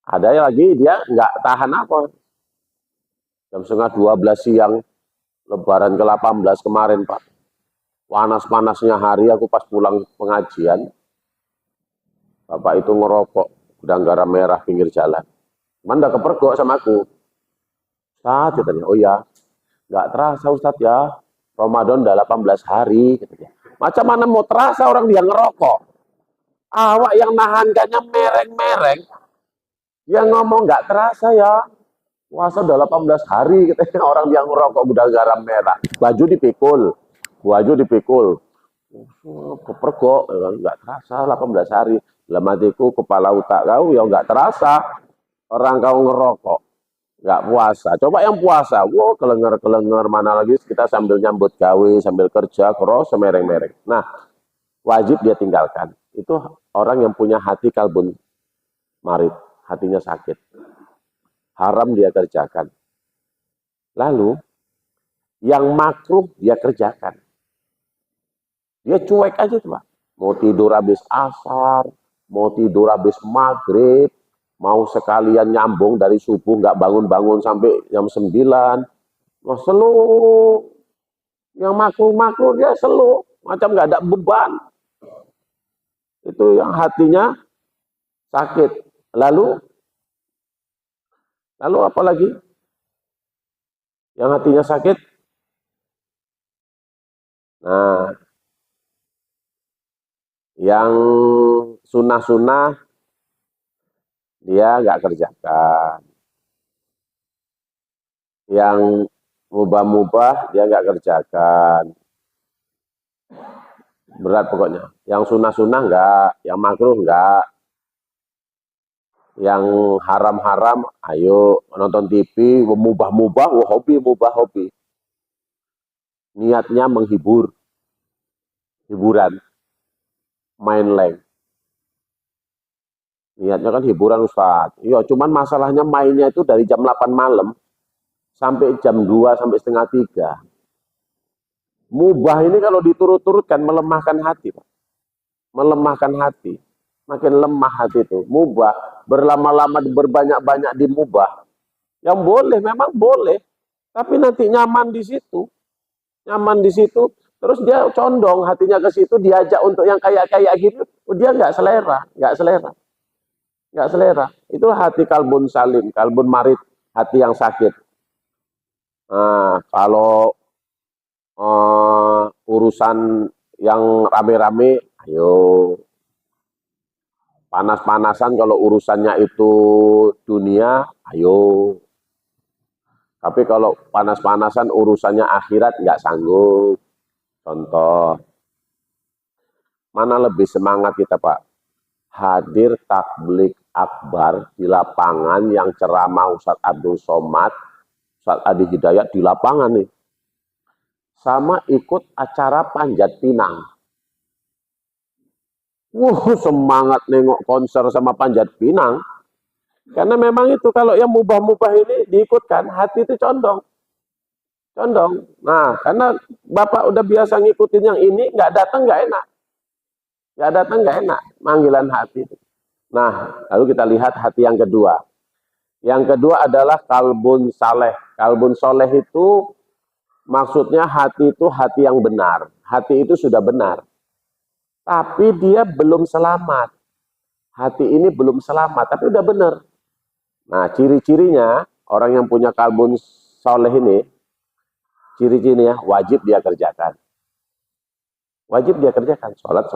Ada lagi dia nggak tahan apa. Jam 11:30 siang, Lebaran ke-18 kemarin, Pak. Panas-panasnya hari, aku pas pulang pengajian, Bapak itu ngerokok, gudang garam merah pinggir jalan. Cuman udah kepergok sama aku. Ustaz, katanya, oh ya, nggak terasa Ustaz ya, Ramadan udah 18 hari. Katanya. Macam mana mau terasa orang dia ngerokok? Awak yang nahankannya mereng-mereng, yang ngomong nggak terasa ya, puasa udah 18 hari, katanya orang yang ngerokok gudang garam merah. Baju dipikul. Kepergok, nggak terasa 18 hari. Dalam hatiku, kepala otak kau ya nggak terasa. Orang kau ngerokok, nggak puasa. Coba yang puasa, wow kelenger mana lagi kita sambil nyambut gawe, sambil kerja, keros, semereng-mereng. Nah, wajib dia tinggalkan. Itu orang yang punya hati kalbun marid, hatinya sakit. Haram dia kerjakan. Lalu, Yang makruh dia kerjakan. Dia cuek aja tuh Pak. Mau tidur habis asar, mau tidur habis maghrib, mau sekalian nyambung dari subuh nggak bangun-bangun sampai jam 9. Nah, slow. Yang makruh-makruh dia slow, macam nggak ada beban. Itu yang hatinya sakit. Lalu apa lagi? Yang hatinya sakit? Nah, yang sunnah-sunnah dia nggak kerjakan. Yang mubah-mubah dia nggak kerjakan. Berat pokoknya. Yang sunnah-sunnah nggak, yang makruh nggak. Yang haram-haram, ayo nonton TV, mubah-mubah, hobi, mubah hobi. Niatnya menghibur, hiburan, main leng. Niatnya kan hiburan Ustaz. Iya, cuman masalahnya mainnya itu dari jam 8 malam sampai jam 2 sampai setengah 3. Mubah ini kalau diturut-turutkan melemahkan hati, Pak. Melemahkan hati. Makin lemah hati itu. Mubah, berlama-lama berbanyak-banyak di mubah. Yang boleh memang boleh, tapi nanti nyaman di situ. Nyaman di situ, terus dia condong hatinya ke situ, diajak untuk yang kayak gitu, dia nggak selera, nggak selera. Nggak selera. Itu hati kalbun salim, kalbun marid, hati yang sakit. Nah, kalau urusan yang rame-rame, ayo. Panas-panasan kalau urusannya itu dunia, ayo. Tapi kalau panas-panasan urusannya akhirat, nggak sanggup. Contoh, mana lebih semangat kita Pak? Hadir tablik akbar di lapangan yang ceramah Ustadz Abdul Somad, Ustadz Adi Hidayat di lapangan nih. Sama ikut acara panjat pinang. Semangat nengok konser sama panjat pinang. Karena memang itu kalau yang mubah-mubah ini diikutkan, hati itu condong. Condong. Nah, karena Bapak udah biasa ngikutin yang ini, nggak datang nggak enak. Nggak datang nggak enak, panggilan hati itu. Nah, lalu kita lihat hati yang kedua. Yang kedua adalah kalbun saleh. Kalbun soleh itu maksudnya hati itu hati yang benar. Hati itu sudah benar. Tapi dia belum selamat. Hati ini belum selamat, tapi udah benar. Nah, ciri-cirinya orang yang punya kalbun soleh ini, ciri-cirinya wajib dia kerjakan. Wajib dia kerjakan. Sholat.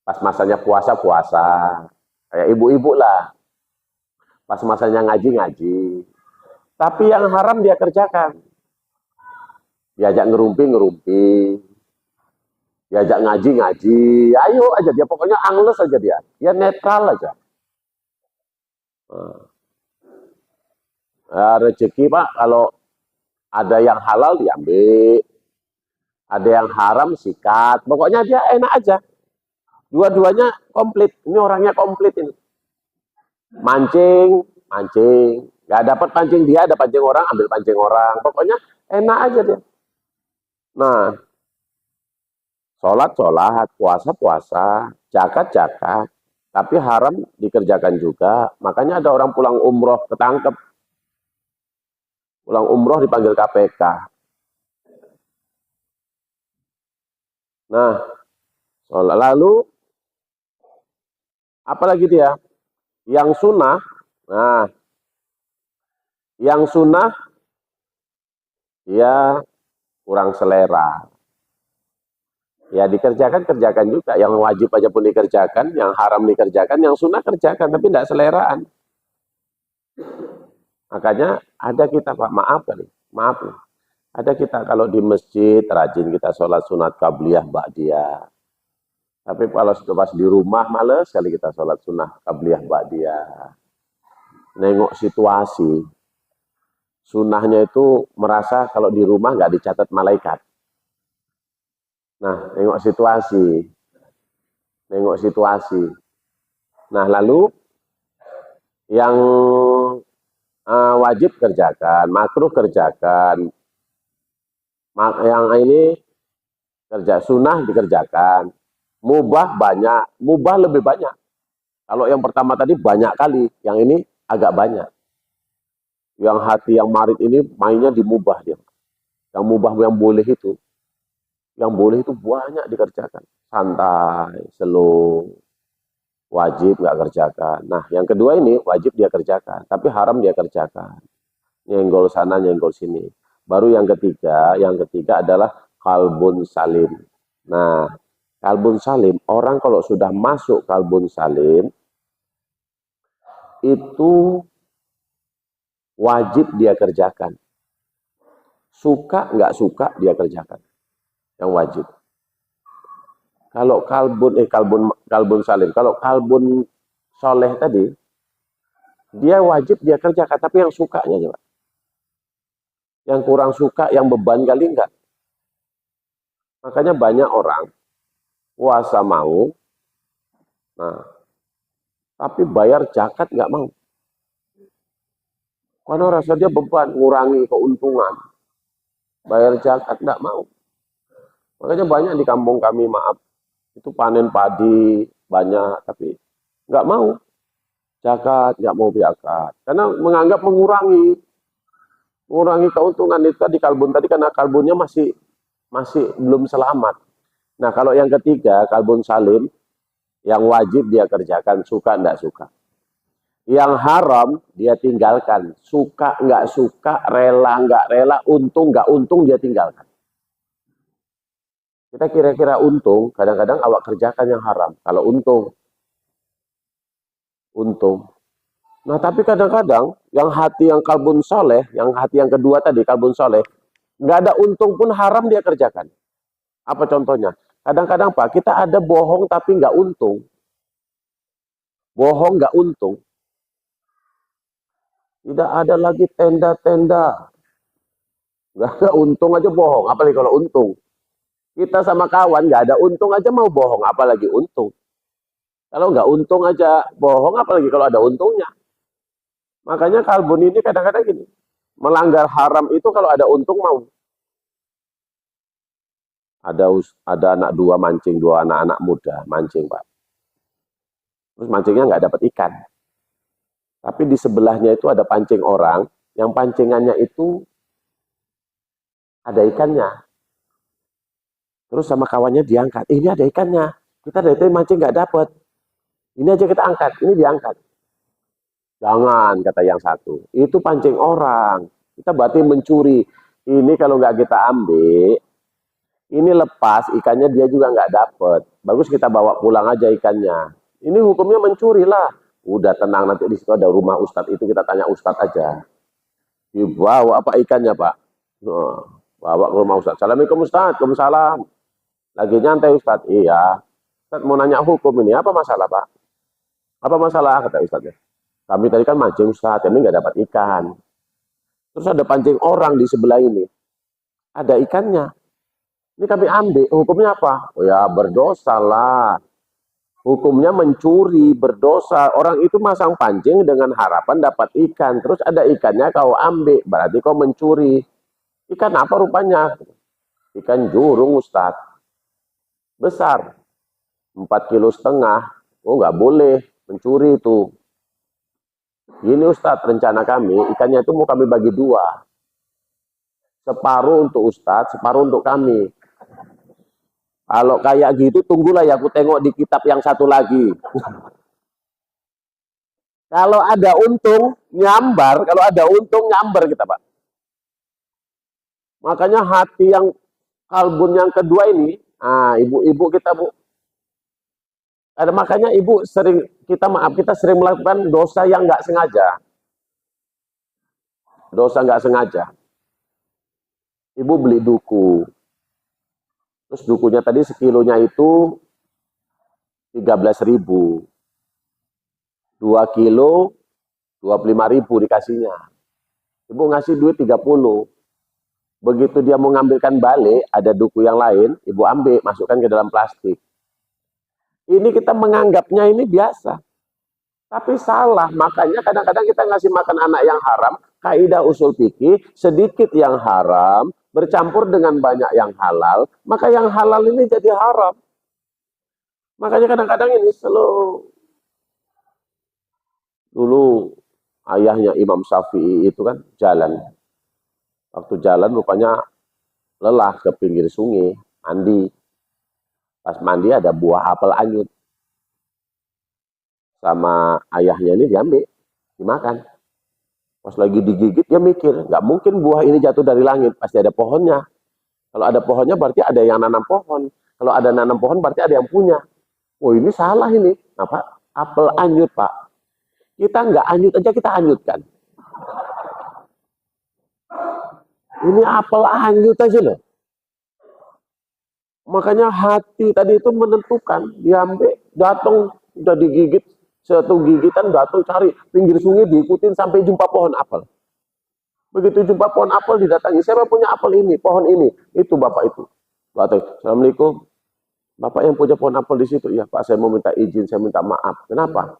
Pas masanya puasa. Kayak ibu-ibu lah. Pas masanya ngaji. Tapi yang haram dia kerjakan. Diajak ngerumpi. Diajak ngaji. Ayo aja dia, pokoknya angles aja dia. Dia netral aja. Rezeki Pak, kalau ada yang halal diambil. Ada yang haram sikat. Pokoknya dia enak aja. Dua-duanya komplit. Ini orangnya komplit ini. Mancing. Gak dapat pancing dia, ada pancing orang, ambil pancing orang. Pokoknya enak aja dia. Nah, sholat, puasa, zakat. Tapi haram dikerjakan juga. Makanya ada orang pulang umroh ketangkep. Pulang umroh dipanggil KPK. Nah, lalu apalagi dia? Yang sunnah. Nah, yang sunnah dia kurang selera. Ya kerjakan juga. Yang wajib aja pun dikerjakan, yang haram dikerjakan, yang sunnah kerjakan, tapi tidak seleraan. Makanya ada kita Pak, maaf nih. Ada kita kalau di masjid rajin kita sholat sunat qabliyah ba'diyah. Tapi kalau pas di rumah males sekali kita sholat sunat qabliyah ba'diyah. Nengok situasi. Sunnahnya itu merasa kalau di rumah nggak dicatat malaikat. Nah, nengok situasi. Nah, lalu yang wajib kerjakan, makruh kerjakan, Yang ini kerja sunnah dikerjakan, mubah banyak, mubah lebih banyak. Kalau yang pertama tadi banyak kali, yang ini agak banyak. Yang hati yang marit ini mainnya di mubah dia. Yang mubah yang boleh itu banyak dikerjakan. Santai, slow, wajib nggak kerjakan. Nah, yang kedua ini wajib dia kerjakan, tapi haram dia kerjakan. Nyenggol sana, nyenggol sini. Baru yang ketiga adalah kalbun salim. Nah, kalbun salim, orang kalau sudah masuk kalbun salim, itu wajib dia kerjakan. Suka nggak suka dia kerjakan. Yang wajib. Kalau kalbun salim, kalau kalbun soleh tadi, dia wajib dia kerjakan, tapi yang sukanya coba. Yang kurang suka, yang beban kali enggak. Makanya banyak orang puasa mau, nah, tapi bayar zakat nggak mau. Karena rasa dia beban, ngurangi keuntungan. Bayar zakat nggak mau. Makanya banyak di kampung kami, maaf, itu panen padi banyak, tapi nggak mau zakat, nggak mau zakat. Karena menganggap mengurangi keuntungan itu di kalbun tadi, karena kalbunnya masih belum selamat. Nah, kalau yang ketiga, kalbun salim, yang wajib dia kerjakan, suka nggak suka. Yang haram dia tinggalkan, suka nggak suka, rela nggak rela, untung nggak untung dia tinggalkan. Kita kira-kira untung, kadang-kadang awak kerjakan yang haram. Kalau untung. Nah, tapi kadang-kadang yang hati yang kalbun soleh, yang hati yang kedua tadi kalbun soleh, nggak ada untung pun haram dia kerjakan. Apa contohnya? Kadang-kadang Pak, kita ada bohong tapi nggak untung. Bohong nggak untung. Tidak ada lagi tenda-tenda. Nggak ada untung aja bohong, apalagi kalau untung. Kita sama kawan nggak ada untung aja mau bohong, apalagi untung. Kalau nggak untung aja bohong, apalagi kalau ada untungnya. Makanya kalbun ini kadang-kadang gini, melanggar haram itu kalau ada untung mau. Ada anak dua mancing, dua anak-anak muda mancing Pak. Terus mancingnya nggak dapat ikan. Tapi di sebelahnya itu ada pancing orang, yang pancingannya itu ada ikannya. Terus sama kawannya diangkat, ini ada ikannya. Kita dari tadi mancing nggak dapat. Ini aja kita angkat, ini diangkat. Jangan, kata yang satu. Itu pancing orang. Kita berarti mencuri. Ini kalau nggak kita ambil, ini lepas, ikannya dia juga nggak dapat. Bagus kita bawa pulang aja ikannya. Ini hukumnya mencuri lah. Udah tenang, nanti di situ ada rumah Ustadz itu, kita tanya Ustadz aja. Dibawa apa ikannya Pak? Nah, bawa ke rumah Ustadz. Assalamualaikum Ustadz, waalaikumsalam. Lagi nyantai Ustadz. Iya. Ustadz mau nanya hukum ini, apa masalah Pak? Apa masalah, kata Ustadz. Kami tadi kan mancing Ustadz, kami nggak dapat ikan. Terus ada pancing orang di sebelah ini. Ada ikannya. Ini kami ambil, hukumnya apa? Oh ya, berdosa lah. Hukumnya mencuri, berdosa. Orang itu masang pancing dengan harapan dapat ikan. Terus ada ikannya kau ambil, berarti kau mencuri. Ikan apa rupanya? Ikan jurung Ustadz. Besar. 4,5 kg. Oh nggak boleh mencuri itu. Ini Ustadz, rencana kami, ikannya itu mau kami bagi dua. Separuh untuk Ustadz, separuh untuk kami. Kalau kayak gitu, tunggulah ya aku tengok di kitab yang satu lagi. Kalau ada untung, nyambar. Kalau ada untung, nyambar kita Pak. Makanya hati yang kalbun yang kedua ini, ibu-ibu kita Bu, ada makanya ibu sering, kita sering melakukan dosa yang nggak sengaja. Dosa nggak sengaja. Ibu beli duku. Terus dukunya tadi sekilonya itu 13.000. 2 kilo 25.000 dikasihnya. Ibu ngasih duit 30. Begitu dia mau ngambilkan balik, ada duku yang lain, ibu ambil, masukkan ke dalam plastik. Ini kita menganggapnya ini biasa. Tapi salah, makanya kadang-kadang kita ngasih makan anak yang haram, kaidah usul fikih, sedikit yang haram, bercampur dengan banyak yang halal, maka yang halal ini jadi haram. Makanya kadang-kadang ini dulu ayahnya Imam Syafi'i itu kan jalan. Waktu jalan rupanya lelah ke pinggir sungai, mandi. Pas mandi ada buah apel anyut. Sama ayahnya ini diambil, dimakan. Pas lagi digigit dia mikir, nggak mungkin buah ini jatuh dari langit, pasti ada pohonnya. Kalau ada pohonnya berarti ada yang nanam pohon. Kalau ada nanam pohon berarti ada yang punya. Oh ini salah ini. Apa? Apel anyut Pak. Kita nggak anyut aja kita anyutkan. Ini apel anyut aja loh. Makanya hati tadi itu menentukan. Diambil, datang, udah digigit. Satu gigitan datang cari pinggir sungai diikutin sampai jumpa pohon apel. Begitu jumpa pohon apel didatangi, siapa punya apel ini, pohon ini, itu bapak itu. Assalamualaikum, bapak yang punya pohon apel di situ. Ya Pak, saya mau minta izin, saya minta maaf. Kenapa?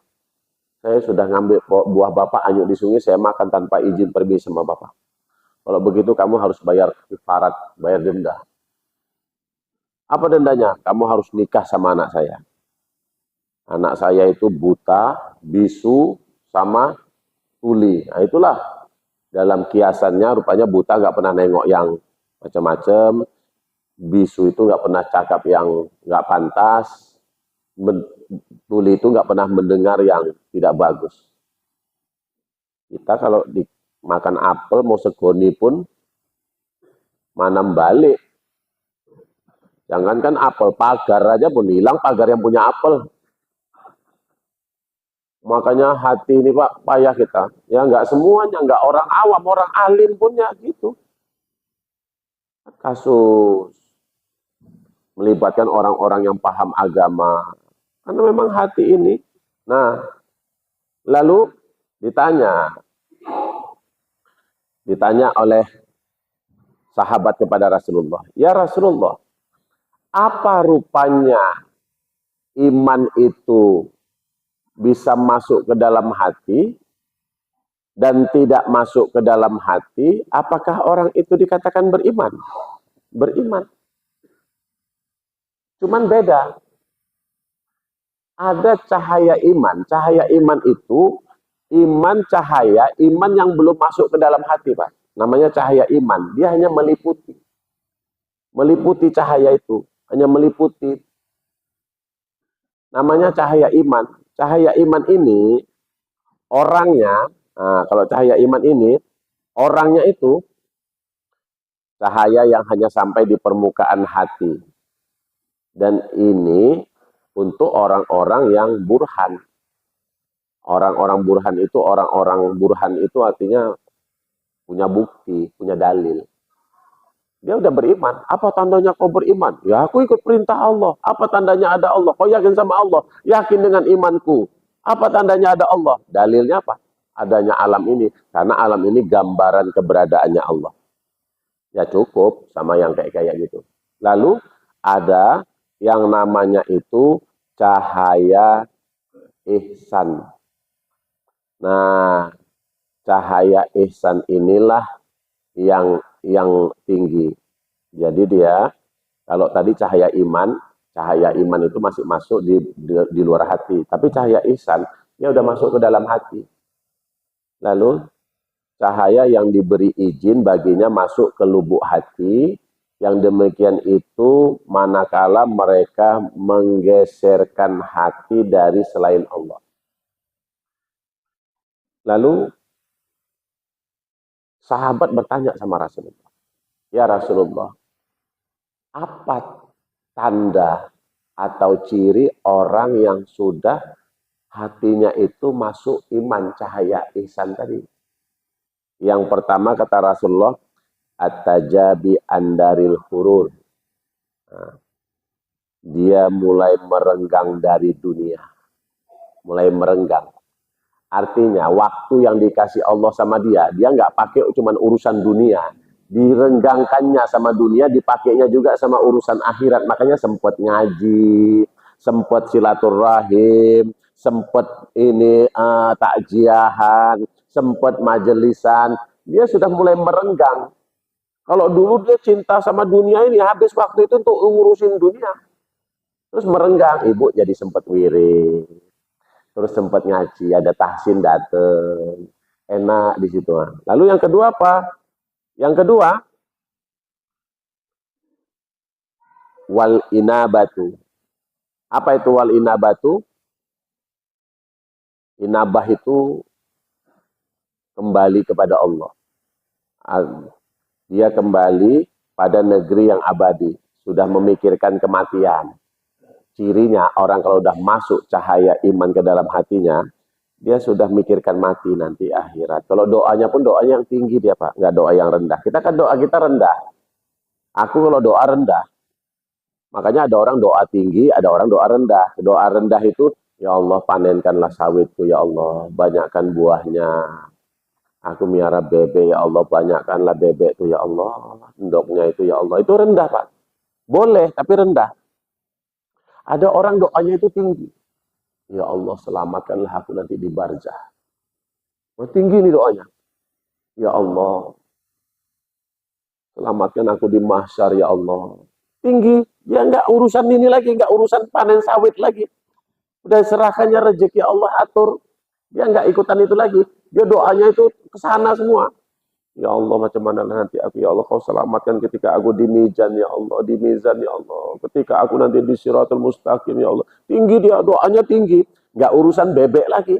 Saya sudah ngambil buah bapak anyut di sungai, saya makan tanpa izin pergi sama bapak. Kalau begitu kamu harus bayar kifarat, bayar denda. Apa dendanya? Kamu harus nikah sama anak saya. Anak saya itu buta, bisu, sama tuli. Nah itulah dalam kiasannya rupanya buta nggak pernah nengok yang macam-macam. Bisu itu nggak pernah cakap yang nggak pantas. Tuli itu nggak pernah mendengar yang tidak bagus. Kita kalau makan apel mau segoni pun manam balik. Jangankan apel, pagar aja pun hilang pagar yang punya apel. Makanya hati ini Pak, payah kita. Ya nggak semuanya, nggak orang awam, orang alim punya gitu. Kasus melibatkan orang-orang yang paham agama. Karena memang hati ini. Nah, lalu ditanya oleh sahabat kepada Rasulullah. Ya Rasulullah, apa rupanya iman itu bisa masuk ke dalam hati dan tidak masuk ke dalam hati, apakah orang itu dikatakan beriman? Beriman. Cuman beda. Ada cahaya iman. Cahaya iman itu, iman cahaya, iman yang belum masuk ke dalam hati, Pak. Namanya cahaya iman. Dia hanya meliputi. Meliputi cahaya itu. Hanya meliputi. Namanya cahaya iman. Cahaya iman ini orangnya, nah, kalau cahaya iman ini orangnya itu cahaya yang hanya sampai di permukaan hati. Dan ini untuk orang-orang yang burhan. Orang-orang burhan itu artinya punya bukti, punya dalil. Dia udah beriman. Apa tandanya kau beriman? Ya aku ikut perintah Allah. Apa tandanya ada Allah? Kau yakin sama Allah? Yakin dengan imanku. Apa tandanya ada Allah? Dalilnya apa? Adanya alam ini. Karena alam ini gambaran keberadaannya Allah. Ya cukup sama yang kayak gitu. Lalu ada yang namanya itu cahaya ihsan. Nah, cahaya ihsan inilah yang tinggi. Jadi dia, kalau tadi cahaya iman itu masih masuk di luar hati. Tapi cahaya ihsan, ya udah masuk ke dalam hati. Lalu, cahaya yang diberi izin baginya masuk ke lubuk hati, yang demikian itu manakala mereka menggeserkan hati dari selain Allah. Lalu, sahabat bertanya sama Rasulullah, ya Rasulullah, apa tanda atau ciri orang yang sudah hatinya itu masuk iman cahaya ihsan tadi? Yang pertama kata Rasulullah, at-tajabi andaril hurur. Nah, dia mulai merenggang dari dunia. Mulai merenggang. Artinya waktu yang dikasih Allah sama dia nggak pakai cuma urusan dunia. Direnggangkannya sama dunia, dipakainya juga sama urusan akhirat. Makanya sempat ngaji, sempat silaturahim, sempat ini takjiahan, sempat majelisan. Dia sudah mulai merenggang. Kalau dulu dia cinta sama dunia ini, habis waktu itu untuk ngurusin dunia. Terus merenggang, ibu jadi sempat wirid, terus sempat ngaji, ada tahsin dateng, enak di situ. Lalu yang kedua apa? Yang kedua, wal inabatu. Apa itu wal inabatu? Inabah itu kembali kepada Allah. Dia kembali pada negeri yang abadi, sudah memikirkan kematian. Cirinya orang kalau udah masuk cahaya iman ke dalam hatinya, dia sudah mikirkan mati nanti akhirat. Kalau doanya pun doanya yang tinggi dia Pak, nggak doa yang rendah. Kita kan doa kita rendah. Aku kalau doa rendah, makanya ada orang doa tinggi, ada orang doa rendah. Doa rendah itu, ya Allah panenkanlah sawitku, ya Allah banyakkan buahnya. Aku miara bebek, ya Allah banyakkanlah bebek itu, ya Allah. Endoknya itu, ya Allah. Itu rendah Pak. Boleh, tapi rendah. Ada orang doanya itu tinggi. Ya Allah selamatkanlah aku nanti di barzah. Oh, tinggi nih doanya. Ya Allah selamatkan aku di mahsyar, ya Allah. Tinggi. Dia nggak urusan ini lagi, nggak urusan panen sawit lagi. Udah serahkannya rezeki Allah atur. Dia nggak ikutan itu lagi. Dia doanya itu ke sana semua. Ya Allah macam mana nanti aku, ya Allah kau selamatkan ketika aku di mizan, ya Allah, di mizan, ya Allah. Ketika aku nanti di siratul mustaqim, ya Allah. Tinggi dia, doanya tinggi. Nggak urusan bebek lagi.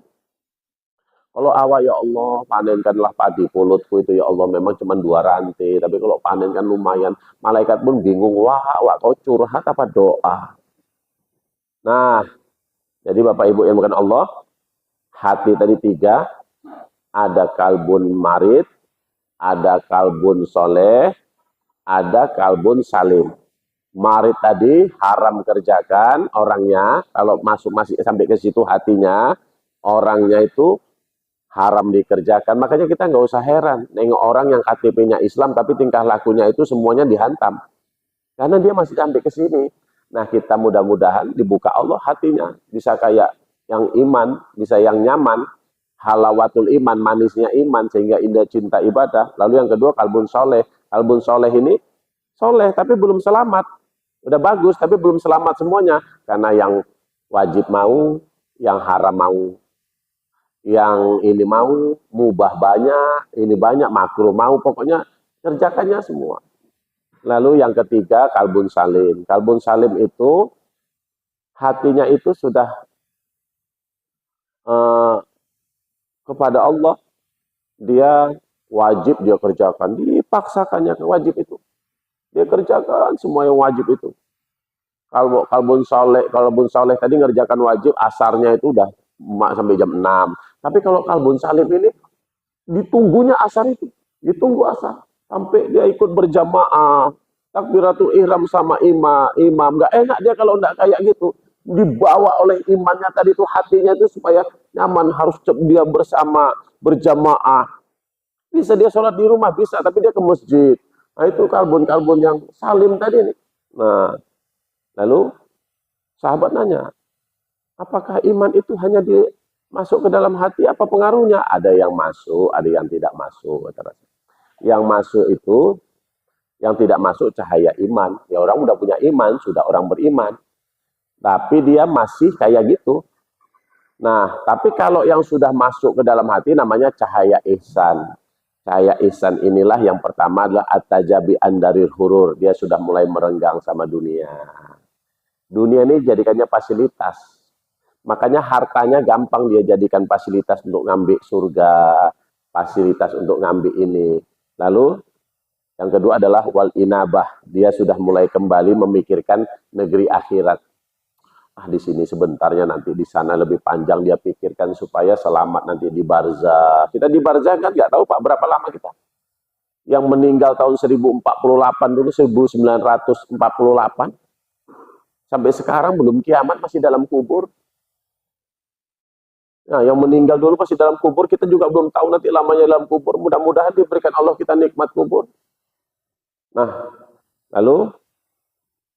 Kalau awak, ya Allah, panenkanlah padi pulutku itu, ya Allah, memang cuma 2 rantai. Tapi kalau panen kan lumayan. Malaikat pun bingung, wah, awak kau curhat apa doa? Nah, jadi Bapak Ibu yang bukan Allah, hati tadi 3, ada kalbun marid, ada kalbun soleh, ada kalbun salim. Marid tadi haram kerjakan orangnya, kalau masih sampai ke situ hatinya, orangnya itu haram dikerjakan. Makanya kita nggak usah heran, nengok orang yang KTP-nya Islam tapi tingkah lakunya itu semuanya dihantam. Karena dia masih sampai ke sini. Nah kita mudah-mudahan dibuka Allah hatinya, bisa kayak yang iman, bisa yang nyaman, halawatul iman, manisnya iman, sehingga indah cinta ibadah. Lalu yang kedua kalbun soleh. Kalbun soleh ini soleh tapi belum selamat. Udah bagus tapi belum selamat semuanya. Karena yang wajib mau, yang haram mau, yang ini mau, mubah banyak, ini banyak, makruh mau, pokoknya kerjakannya semua. Lalu yang ketiga kalbun salim. Kalbun salim itu hatinya itu sudah kepada Allah, dia wajib dia kerjakan, dipaksakannya ke wajib itu. Dia kerjakan semua yang wajib itu. Kalau kalbun saleh tadi ngerjakan wajib, asarnya itu udah sampai jam 6. Tapi kalau kalbun salim ini ditunggunya asar itu, ditunggu asar sampai dia ikut berjamaah, takbiratul ihram sama imam. Nggak enak dia kalau nggak kayak gitu. Dibawa oleh imannya tadi itu, hatinya itu supaya nyaman, harus dia bersama berjamaah. Bisa dia sholat di rumah, bisa, tapi dia ke masjid. Nah itu kalbun-kalbun yang salim tadi nih. Nah, lalu sahabat nanya, apakah iman itu hanya masuk ke dalam hati, apa pengaruhnya? Ada yang masuk, ada yang tidak masuk. Yang masuk itu, yang tidak masuk cahaya iman. Ya orang udah punya iman, sudah orang beriman. Tapi dia masih kayak gitu. Nah, tapi kalau yang sudah masuk ke dalam hati namanya cahaya ihsan. Cahaya ihsan inilah yang pertama adalah at-tajabi andaril hurur. Dia sudah mulai merenggang sama dunia. Dunia ini jadikannya fasilitas. Makanya hartanya gampang dia jadikan fasilitas untuk ngambil surga, fasilitas untuk ngambil ini. Lalu yang kedua adalah wal inabah. Dia sudah mulai kembali memikirkan negeri akhirat. Di sini sebentarnya, nanti di sana lebih panjang, dia pikirkan supaya selamat nanti di barzah. Kita di barzah kan nggak tahu Pak berapa lama kita. Yang meninggal tahun 1048 dulu, 1948. Sampai sekarang belum kiamat, masih dalam kubur. Nah, yang meninggal dulu masih dalam kubur, kita juga belum tahu nanti lamanya dalam kubur. Mudah-mudahan diberikan Allah kita nikmat kubur. Nah, lalu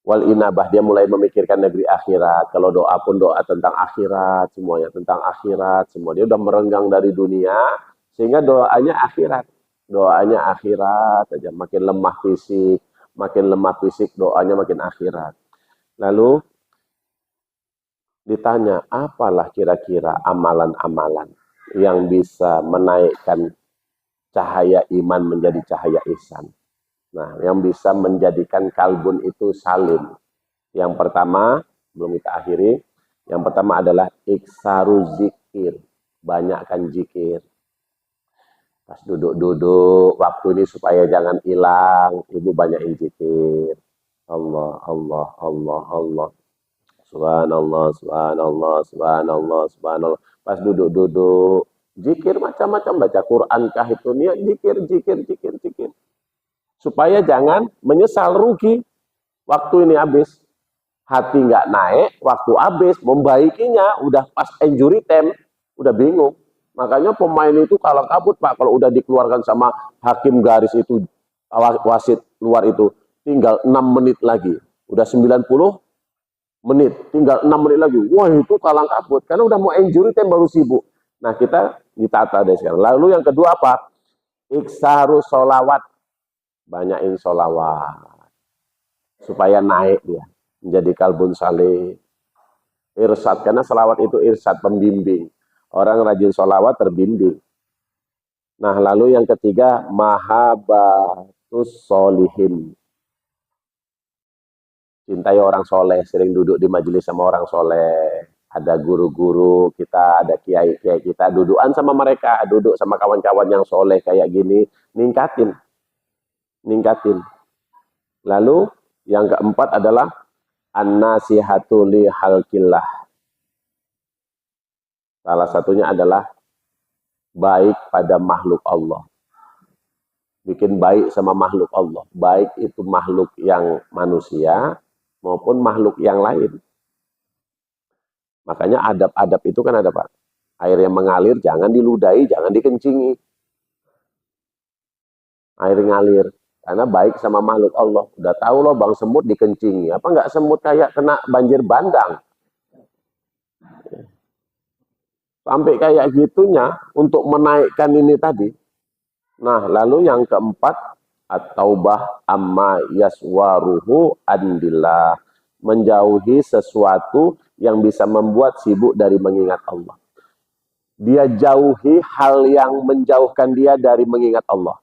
wal inabah, dia mulai memikirkan negeri akhirat. Kalau doa pun doa tentang akhirat, semuanya tentang akhirat, semua. Dia udah merenggang dari dunia, sehingga doanya akhirat. doanya akhirat aja. Makin lemah fisik, doanya makin akhirat. Lalu ditanya, apalah kira-kira amalan-amalan yang bisa menaikkan cahaya iman menjadi cahaya ihsan. Nah, yang bisa menjadikan kalbun itu salim. Yang pertama, belum kita akhiri, yang pertama adalah iksaru zikir. Banyakkan zikir. Pas duduk-duduk, waktu ini supaya jangan hilang, ibu banyakin zikir. Allah, Allah, Allah, Allah. Subhanallah, subhanallah, subhanallah, subhanallah. Pas duduk-duduk, zikir macam-macam, baca Quran kah itu, niat zikir, zikir, zikir, zikir. Supaya jangan menyesal, rugi. Waktu ini habis. Hati nggak naik, waktu habis, membaikinya, udah pas injury time, udah bingung. Makanya pemain itu kalau kabut, Pak, kalau udah dikeluarkan sama hakim garis itu, wasit luar itu, tinggal 6 menit lagi. Udah 90 menit, tinggal 6 menit lagi. Wah, itu kalang kabut. Karena udah mau injury time baru sibuk. Nah, kita ditata deh sekarang. Lalu yang kedua apa? Iksaru sholawat. Banyakin sholawat. Supaya naik dia. Menjadi kalbun salih. Irsad. Karena sholawat itu irsad, pembimbing. Orang rajin sholawat terbimbing. Nah, lalu yang ketiga, mahabbatus sholihin. Cintai orang soleh, sering duduk di majelis sama orang soleh. Ada guru-guru kita, ada kiai-kiai kita, dudukan sama mereka, duduk sama kawan-kawan yang soleh kayak gini, ningkatin. Lalu yang keempat adalah an-nasihatu li halqillah. Salah satunya adalah baik pada makhluk Allah. Bikin baik sama makhluk Allah. Baik itu makhluk yang manusia maupun makhluk yang lain. Makanya adab-adab itu kan ada, Pak. Air yang mengalir jangan diludahi, jangan dikencingi. Air ngalir. Karena baik sama makhluk Allah. Udah tahu loh Bang semut dikencingi. Apa nggak semut kayak kena banjir bandang? Sampai kayak gitunya untuk menaikkan ini tadi. Nah, lalu yang keempat, at-taubah amma yaswaruhu andillah. Menjauhi sesuatu yang bisa membuat sibuk dari mengingat Allah. Dia jauhi hal yang menjauhkan dia dari mengingat Allah.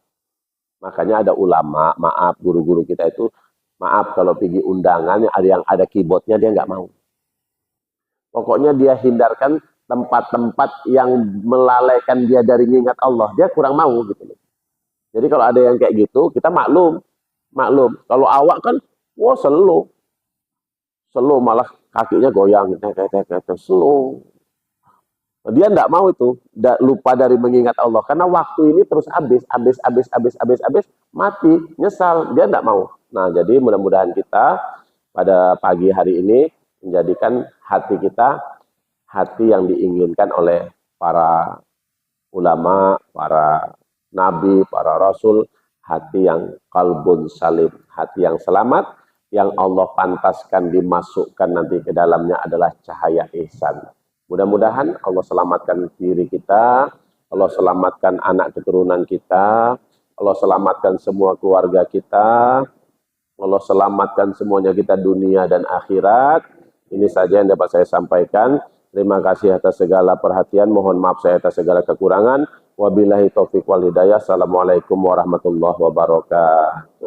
Makanya ada ulama, maaf guru-guru kita itu, maaf kalau pergi undangan yang ada keyboardnya dia nggak mau. Pokoknya dia hindarkan tempat-tempat yang melalaikan dia dari mengingat Allah. Dia kurang mau gitu loh. Jadi kalau ada yang kayak gitu, kita maklum. Kalau awak kan, wah slow malah kakinya goyang, slow. Dia enggak mau itu, lupa dari mengingat Allah. Karena waktu ini terus habis, mati, nyesal. Dia enggak mau. Nah, jadi mudah-mudahan kita pada pagi hari ini menjadikan hati kita hati yang diinginkan oleh para ulama, para nabi, para rasul, hati yang kalbun salim, hati yang selamat, yang Allah pantaskan dimasukkan nanti ke dalamnya adalah cahaya ihsan. Mudah-mudahan Allah selamatkan diri kita, Allah selamatkan anak keturunan kita, Allah selamatkan semua keluarga kita, Allah selamatkan semuanya kita dunia dan akhirat. Ini saja yang dapat saya sampaikan. Terima kasih atas segala perhatian. Mohon maaf saya atas segala kekurangan. Wabillahi taufiq wal hidayah. Assalamualaikum warahmatullahi wabarakatuh.